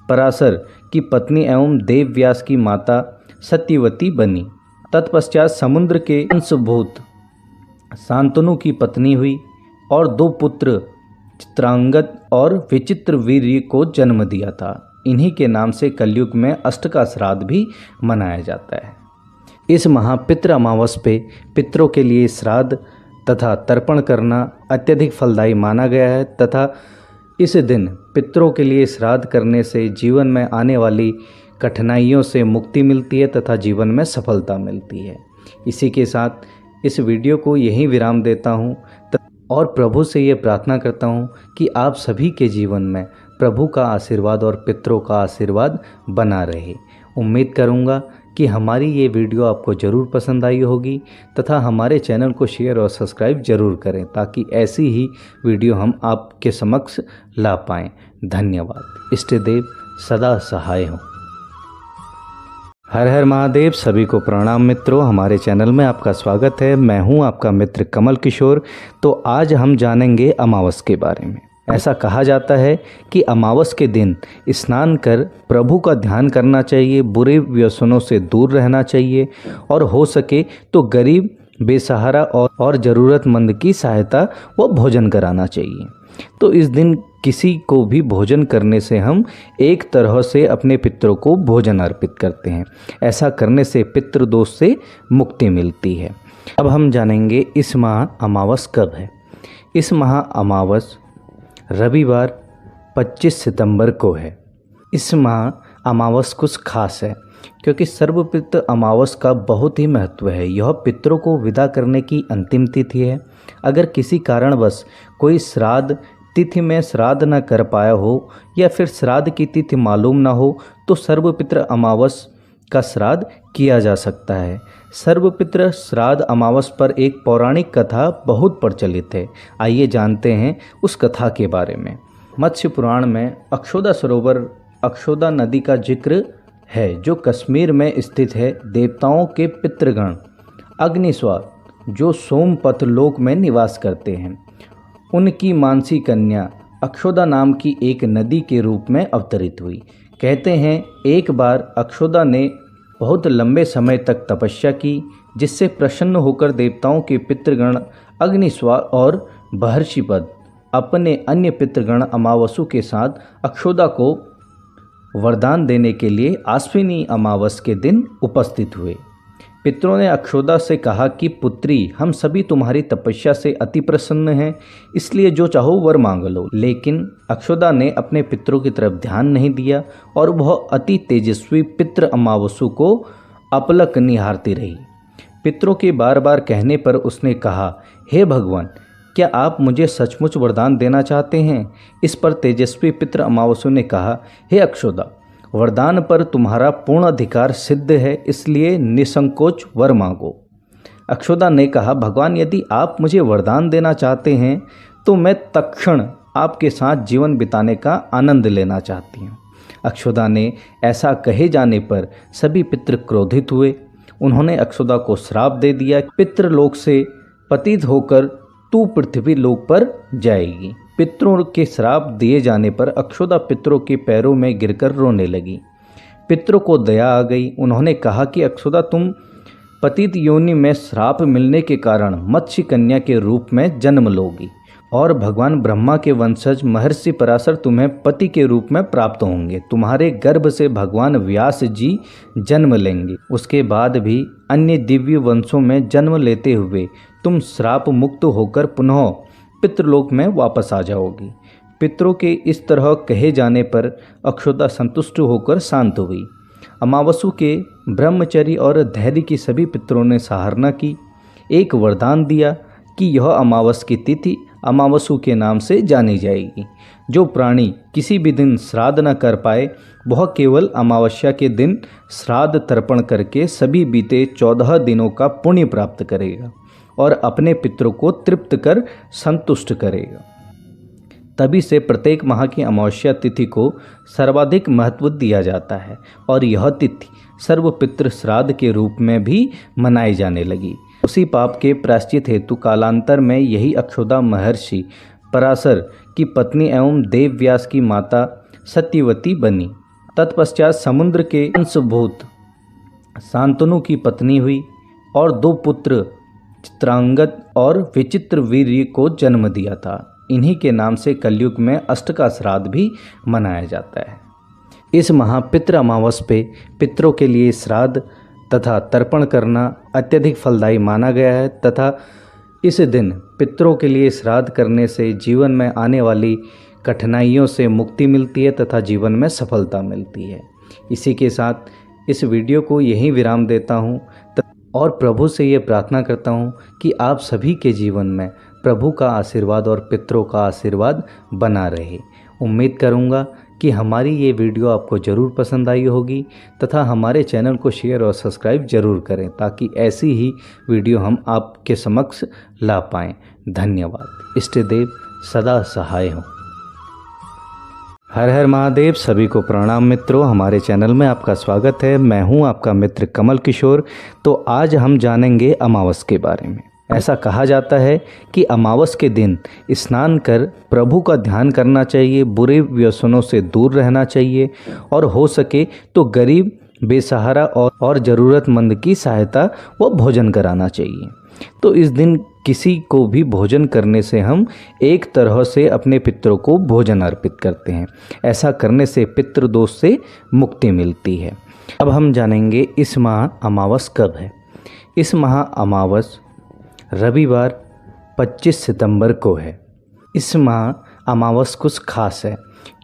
पराशर की पत्नी एवं देव व्यास की माता सत्यवती बनी। तत्पश्चात समुद्र के अंशभूत शांतनु की पत्नी हुई और 2 पुत्र चित्रांगद और विचित्र वीर्य को जन्म दिया था। इन्हीं के नाम से कलयुग में अष्ट का श्राद्ध भी मनाया जाता है। इस महापितृ अमावस पे पितरों के लिए श्राद्ध तथा तर्पण करना अत्यधिक फलदायी माना गया है तथा इस दिन पितरों के लिए श्राद्ध करने से जीवन में आने वाली कठिनाइयों से मुक्ति मिलती है तथा जीवन में सफलता मिलती है। इसी के साथ इस वीडियो को यहीं विराम देता हूँ और प्रभु से ये प्रार्थना करता हूँ कि आप सभी के जीवन में प्रभु का आशीर्वाद और पितरों का आशीर्वाद बना रहे। उम्मीद करूँगा कि हमारी ये वीडियो आपको ज़रूर पसंद आई होगी तथा हमारे चैनल को शेयर और सब्सक्राइब ज़रूर करें ताकि ऐसी ही वीडियो हम आपके समक्ष ला पाएँ। धन्यवाद। इष्ट देव सदा सहाय हों। हर हर महादेव। सभी को प्रणाम मित्रों, हमारे चैनल में आपका स्वागत है। मैं हूं आपका मित्र कमल किशोर। तो आज हम जानेंगे अमावस के बारे में। ऐसा कहा जाता है कि अमावस के दिन स्नान कर प्रभु का ध्यान करना चाहिए, बुरे व्यसनों से दूर रहना चाहिए और हो सके तो गरीब, बेसहारा और ज़रूरतमंद की सहायता व भोजन कराना चाहिए। तो इस दिन किसी को भी भोजन करने से हम एक तरह से अपने पितरों को भोजन अर्पित करते हैं। ऐसा करने से पितृदोष से मुक्ति मिलती है। अब हम जानेंगे इस माह अमावस कब है। इस माह अमावस रविवार 25 सितंबर को है। इस माह अमावस कुछ खास है क्योंकि सर्वपितृ अमावस का बहुत ही महत्व है। यह पितरों को विदा करने की अंतिम तिथि है। अगर किसी कारणवश कोई श्राद्ध तिथि में श्राद्ध न कर पाया हो या फिर श्राद्ध की तिथि मालूम न हो तो सर्वपितृ अमावस का श्राद्ध किया जा सकता है। सर्वपितृ श्राद्ध अमावस पर एक पौराणिक कथा बहुत प्रचलित है। आइए जानते हैं उस कथा के बारे में। मत्स्य पुराण में अक्षौदा सरोवर, अक्षौदा नदी का जिक्र है जो कश्मीर में स्थित है। देवताओं के पितृगण अग्निस्वार जो सोमपथ लोक में निवास करते हैं, उनकी मानसी कन्या अक्षौदा नाम की एक नदी के रूप में अवतरित हुई। कहते हैं एक बार अक्षौदा ने बहुत लंबे समय तक तपस्या की, जिससे प्रसन्न होकर देवताओं के पितृगण अग्निस्वार और महर्षिपद अपने अन्य पितृगण अमावसु के साथ अक्षौदा को वरदान देने के लिए आश्विनी अमावस के दिन उपस्थित हुए। पितरों ने अक्षौदा से कहा कि पुत्री, हम सभी तुम्हारी तपस्या से अति प्रसन्न हैं, इसलिए जो चाहो वर मांग लो। लेकिन अक्षौदा ने अपने पितरों की तरफ ध्यान नहीं दिया और वह अति तेजस्वी पितृ अमावसु को अपलक निहारती रही। पितरों के बार बार कहने पर उसने कहा, हे भगवान, क्या आप मुझे सचमुच वरदान देना चाहते हैं? इस पर तेजस्वी पितृ अमावसु ने कहा, हे अक्षौदा, वरदान पर तुम्हारा पूर्ण अधिकार सिद्ध है, इसलिए निसंकोच वर मांगो। अक्षौदा ने कहा, भगवान, यदि आप मुझे वरदान देना चाहते हैं तो मैं तत्क्षण आपके साथ जीवन बिताने का आनंद लेना चाहती हूँ। अक्षौदा ने ऐसा कहे जाने पर सभी पितृ क्रोधित हुए। उन्होंने अक्षौदा को श्राप दे दिया, पितृलोक से पतित होकर तू पृथ्वी लोक पर जाएगी। पितरों के श्राप दिए जाने पर अक्षौदा पितरों के पैरों में गिरकर रोने लगी। पितरों को दया आ गई। उन्होंने कहा कि अक्षौदा, तुम पतित योनि में श्राप मिलने के कारण मत्स्य कन्या के रूप में जन्म लोगी और भगवान ब्रह्मा के वंशज महर्षि पराशर तुम्हें पति के रूप में प्राप्त होंगे। तुम्हारे गर्भ से भगवान व्यास जी जन्म लेंगे। उसके बाद भी अन्य दिव्य वंशों में जन्म लेते हुए तुम श्राप मुक्त होकर पुनः पितृलोक में वापस आ जाओगी। पितरों के इस तरह कहे जाने पर अक्षौदा संतुष्ट होकर शांत हुई। अमावसु के ब्रह्मचर्य और धैर्य की सभी पितरों ने सराहना की। एक वरदान दिया कि यह अमावस की तिथि अमावसु के नाम से जानी जाएगी। जो प्राणी किसी भी दिन श्राद्ध न कर पाए वह केवल अमावस्या के दिन श्राद्ध तर्पण करके सभी बीते 14 दिनों का पुण्य प्राप्त करेगा और अपने पितरों को तृप्त कर संतुष्ट करेगा। तभी से प्रत्येक माह की अमावस्या तिथि को सर्वाधिक महत्व दिया जाता है और यह तिथि सर्वपितृ श्राद्ध के रूप में भी मनाई जाने लगी। उसी पाप के प्रायश्चित हेतु कालांतर में यही अक्षौदा महर्षि पराशर की पत्नी एवं देवव्यास की माता सत्यवती बनी। तत्पश्चात समुद्र के अंशभूत शांतनु की पत्नी हुई और 2 पुत्र चित्रांगद और विचित्र वीर्य को जन्म दिया था। इन्हीं के नाम से कलयुग में अष्टका श्राद्ध भी मनाया जाता है। इस माह पितृ अमावस पे पितरों के लिए श्राद्ध तथा तर्पण करना अत्यधिक फलदायी माना गया है तथा इस दिन पितरों के लिए श्राद्ध करने से जीवन में आने वाली कठिनाइयों से मुक्ति मिलती है तथा जीवन में सफलता मिलती है। इसी के साथ इस वीडियो को यहीं विराम देता हूँ और प्रभु से ये प्रार्थना करता हूँ कि आप सभी के जीवन में प्रभु का आशीर्वाद और पितरों का आशीर्वाद बना रहे। उम्मीद करूँगा कि हमारी ये वीडियो आपको ज़रूर पसंद आई होगी तथा हमारे चैनल को शेयर और सब्सक्राइब ज़रूर करें ताकि ऐसी ही वीडियो हम आपके समक्ष ला पाएँ। धन्यवाद। इष्ट देव सदा सहाय हों। हर हर महादेव। सभी को प्रणाम मित्रों, हमारे चैनल में आपका स्वागत है। मैं हूं आपका मित्र कमल किशोर। तो आज हम जानेंगे अमावस के बारे में। ऐसा कहा जाता है कि अमावस के दिन स्नान कर प्रभु का ध्यान करना चाहिए, बुरे व्यसनों से दूर रहना चाहिए और हो सके तो गरीब, बेसहारा और ज़रूरतमंद की सहायता व भोजन कराना चाहिए। तो इस दिन किसी को भी भोजन करने से हम एक तरह से अपने पितरों को भोजन अर्पित करते हैं। ऐसा करने से पितृदोष से मुक्ति मिलती है। अब हम जानेंगे इस माह अमावस कब है। इस माह अमावस रविवार 25 सितंबर को है। इस माह अमावस कुछ खास है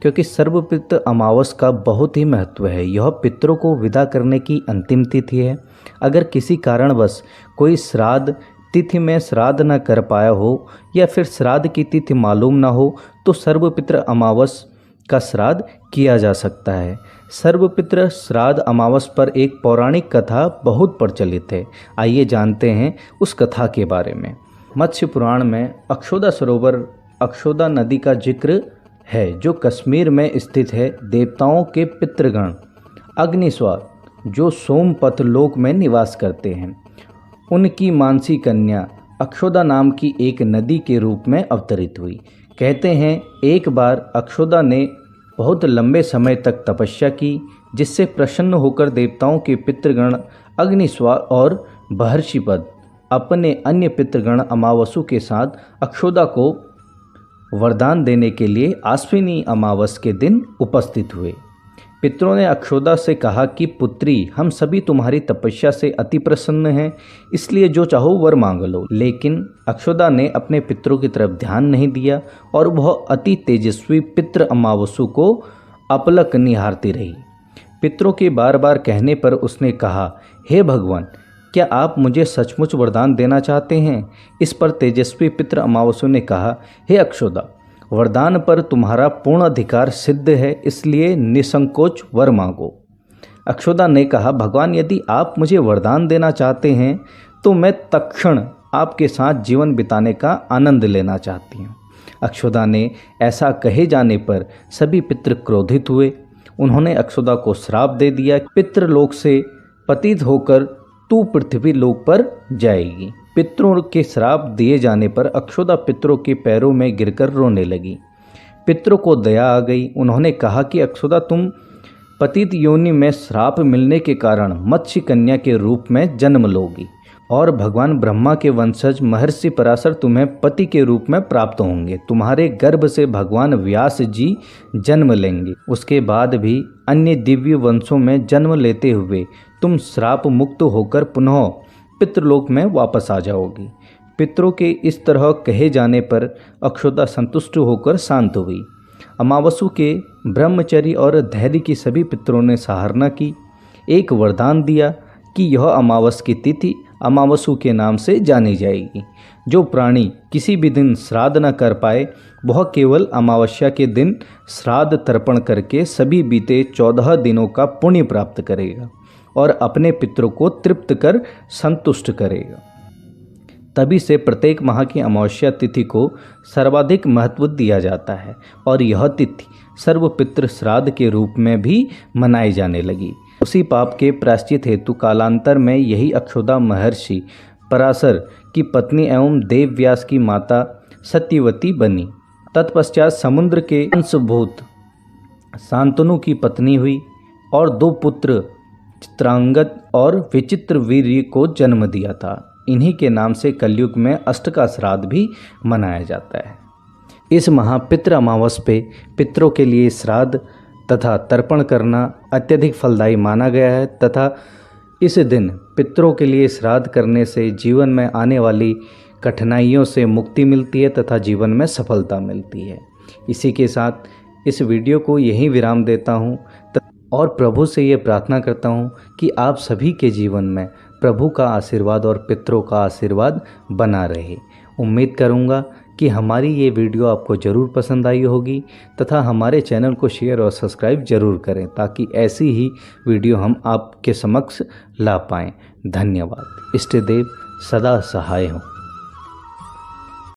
क्योंकि सर्वपितृ अमावस का बहुत ही महत्व है। यह पितरों को विदा करने की अंतिम तिथि है। अगर किसी कारणवश कोई श्राद्ध तिथि में श्राद्ध न कर पाया हो या फिर श्राद्ध की तिथि मालूम न हो तो सर्वपितृ अमावस का श्राद्ध किया जा सकता है। सर्वपितृ श्राद्ध अमावस पर एक पौराणिक कथा बहुत प्रचलित है। आइए जानते हैं उस कथा के बारे में। मत्स्य पुराण में अक्षौदा सरोवर, अक्षौदा नदी का जिक्र है जो कश्मीर में स्थित है। देवताओं के पितृगण अग्निस्वार जो सोमपथ लोक में निवास करते हैं, उनकी मानसी कन्या अक्षौदा नाम की एक नदी के रूप में अवतरित हुई। कहते हैं एक बार अक्षौदा ने बहुत लंबे समय तक तपस्या की, जिससे प्रसन्न होकर देवताओं के पितृगण अग्निस्वार और महर्षिपद अपने अन्य पितृगण अमावसु के साथ अक्षौदा को वरदान देने के लिए आश्विनी अमावस के दिन उपस्थित हुए। पितरों ने अक्षौदा से कहा कि पुत्री, हम सभी तुम्हारी तपस्या से अति प्रसन्न हैं, इसलिए जो चाहो वर मांग लो। लेकिन अक्षौदा ने अपने पितरों की तरफ ध्यान नहीं दिया और वह अति तेजस्वी पितृ अमावसु को अपलक निहारती रही। पितरों के बार बार कहने पर उसने कहा, हे भगवान, क्या आप मुझे सचमुच वरदान देना चाहते हैं? इस पर तेजस्वी पितृ अमावसु ने कहा, हे अक्षौदा, वरदान पर तुम्हारा पूर्ण अधिकार सिद्ध है, इसलिए निसंकोच वर मांगो। अक्षौदा ने कहा, भगवान, यदि आप मुझे वरदान देना चाहते हैं तो मैं तत्क्षण आपके साथ जीवन बिताने का आनंद लेना चाहती हूँ। अक्षौदा ने ऐसा कहे जाने पर सभी पितृ क्रोधित हुए। उन्होंने अक्षौदा को श्राप दे दिया, पितृलोक से पतित होकर तू पृथ्वी लोक पर जाएगी। पितरों के श्राप दिए जाने पर अक्षौदा पितरों के पैरों में गिरकर रोने लगी। पितरों को दया आ गई। उन्होंने कहा कि अक्षौदा, तुम पतित योनि में श्राप मिलने के कारण मत्स्य कन्या के रूप में जन्म लोगी और भगवान ब्रह्मा के वंशज महर्षि पराशर तुम्हें पति के रूप में प्राप्त होंगे। तुम्हारे गर्भ से भगवान व्यास जी जन्म लेंगे। उसके बाद भी अन्य दिव्य वंशों में जन्म लेते हुए तुम श्राप मुक्त होकर पुनः पितृलोक में वापस आ जाओगी। पितरों के इस तरह कहे जाने पर अक्षौदा संतुष्ट होकर शांत हुई। अमावसु के ब्रह्मचर्य और धैर्य की सभी पितरों ने सराहना की। एक वरदान दिया कि यह अमावस की तिथि अमावसु के नाम से जानी जाएगी। जो प्राणी किसी भी दिन श्राद्ध न कर पाए वह केवल अमावस्या के दिन श्राद्ध तर्पण करके सभी बीते 14 दिनों का पुण्य प्राप्त करेगा और अपने पितरों को तृप्त कर संतुष्ट करेगा। तभी से प्रत्येक माह की अमावस्या तिथि को सर्वाधिक महत्व दिया जाता है और यह तिथि सर्वपितृ श्राद्ध के रूप में भी मनाई जाने लगी। उसी पाप के प्रायश्चित हेतु कालांतर में यही अक्षौदा महर्षि पराशर की पत्नी एवं देवव्यास की माता सत्यवती बनी। तत्पश्चात समुद्र के अंशभूत शांतनु की पत्नी हुई और 2 पुत्र चित्रांगद और विचित्र वीर्य को जन्म दिया था। इन्हीं के नाम से कलयुग में अष्टका श्राद्ध भी मनाया जाता है। इस माह पितृ अमावस पे पितरों के लिए श्राद्ध तथा तर्पण करना अत्यधिक फलदायी माना गया है तथा इस दिन पितरों के लिए श्राद्ध करने से जीवन में आने वाली कठिनाइयों से मुक्ति मिलती है तथा जीवन में सफलता मिलती है। इसी के साथ इस वीडियो को यहीं विराम देता हूँ और प्रभु से ये प्रार्थना करता हूँ कि आप सभी के जीवन में प्रभु का आशीर्वाद और पितरों का आशीर्वाद बना रहे। उम्मीद करूँगा कि हमारी ये वीडियो आपको ज़रूर पसंद आई होगी तथा हमारे चैनल को शेयर और सब्सक्राइब ज़रूर करें ताकि ऐसी ही वीडियो हम आपके समक्ष ला पाएँ। धन्यवाद। इष्ट देव सदा सहाय हों।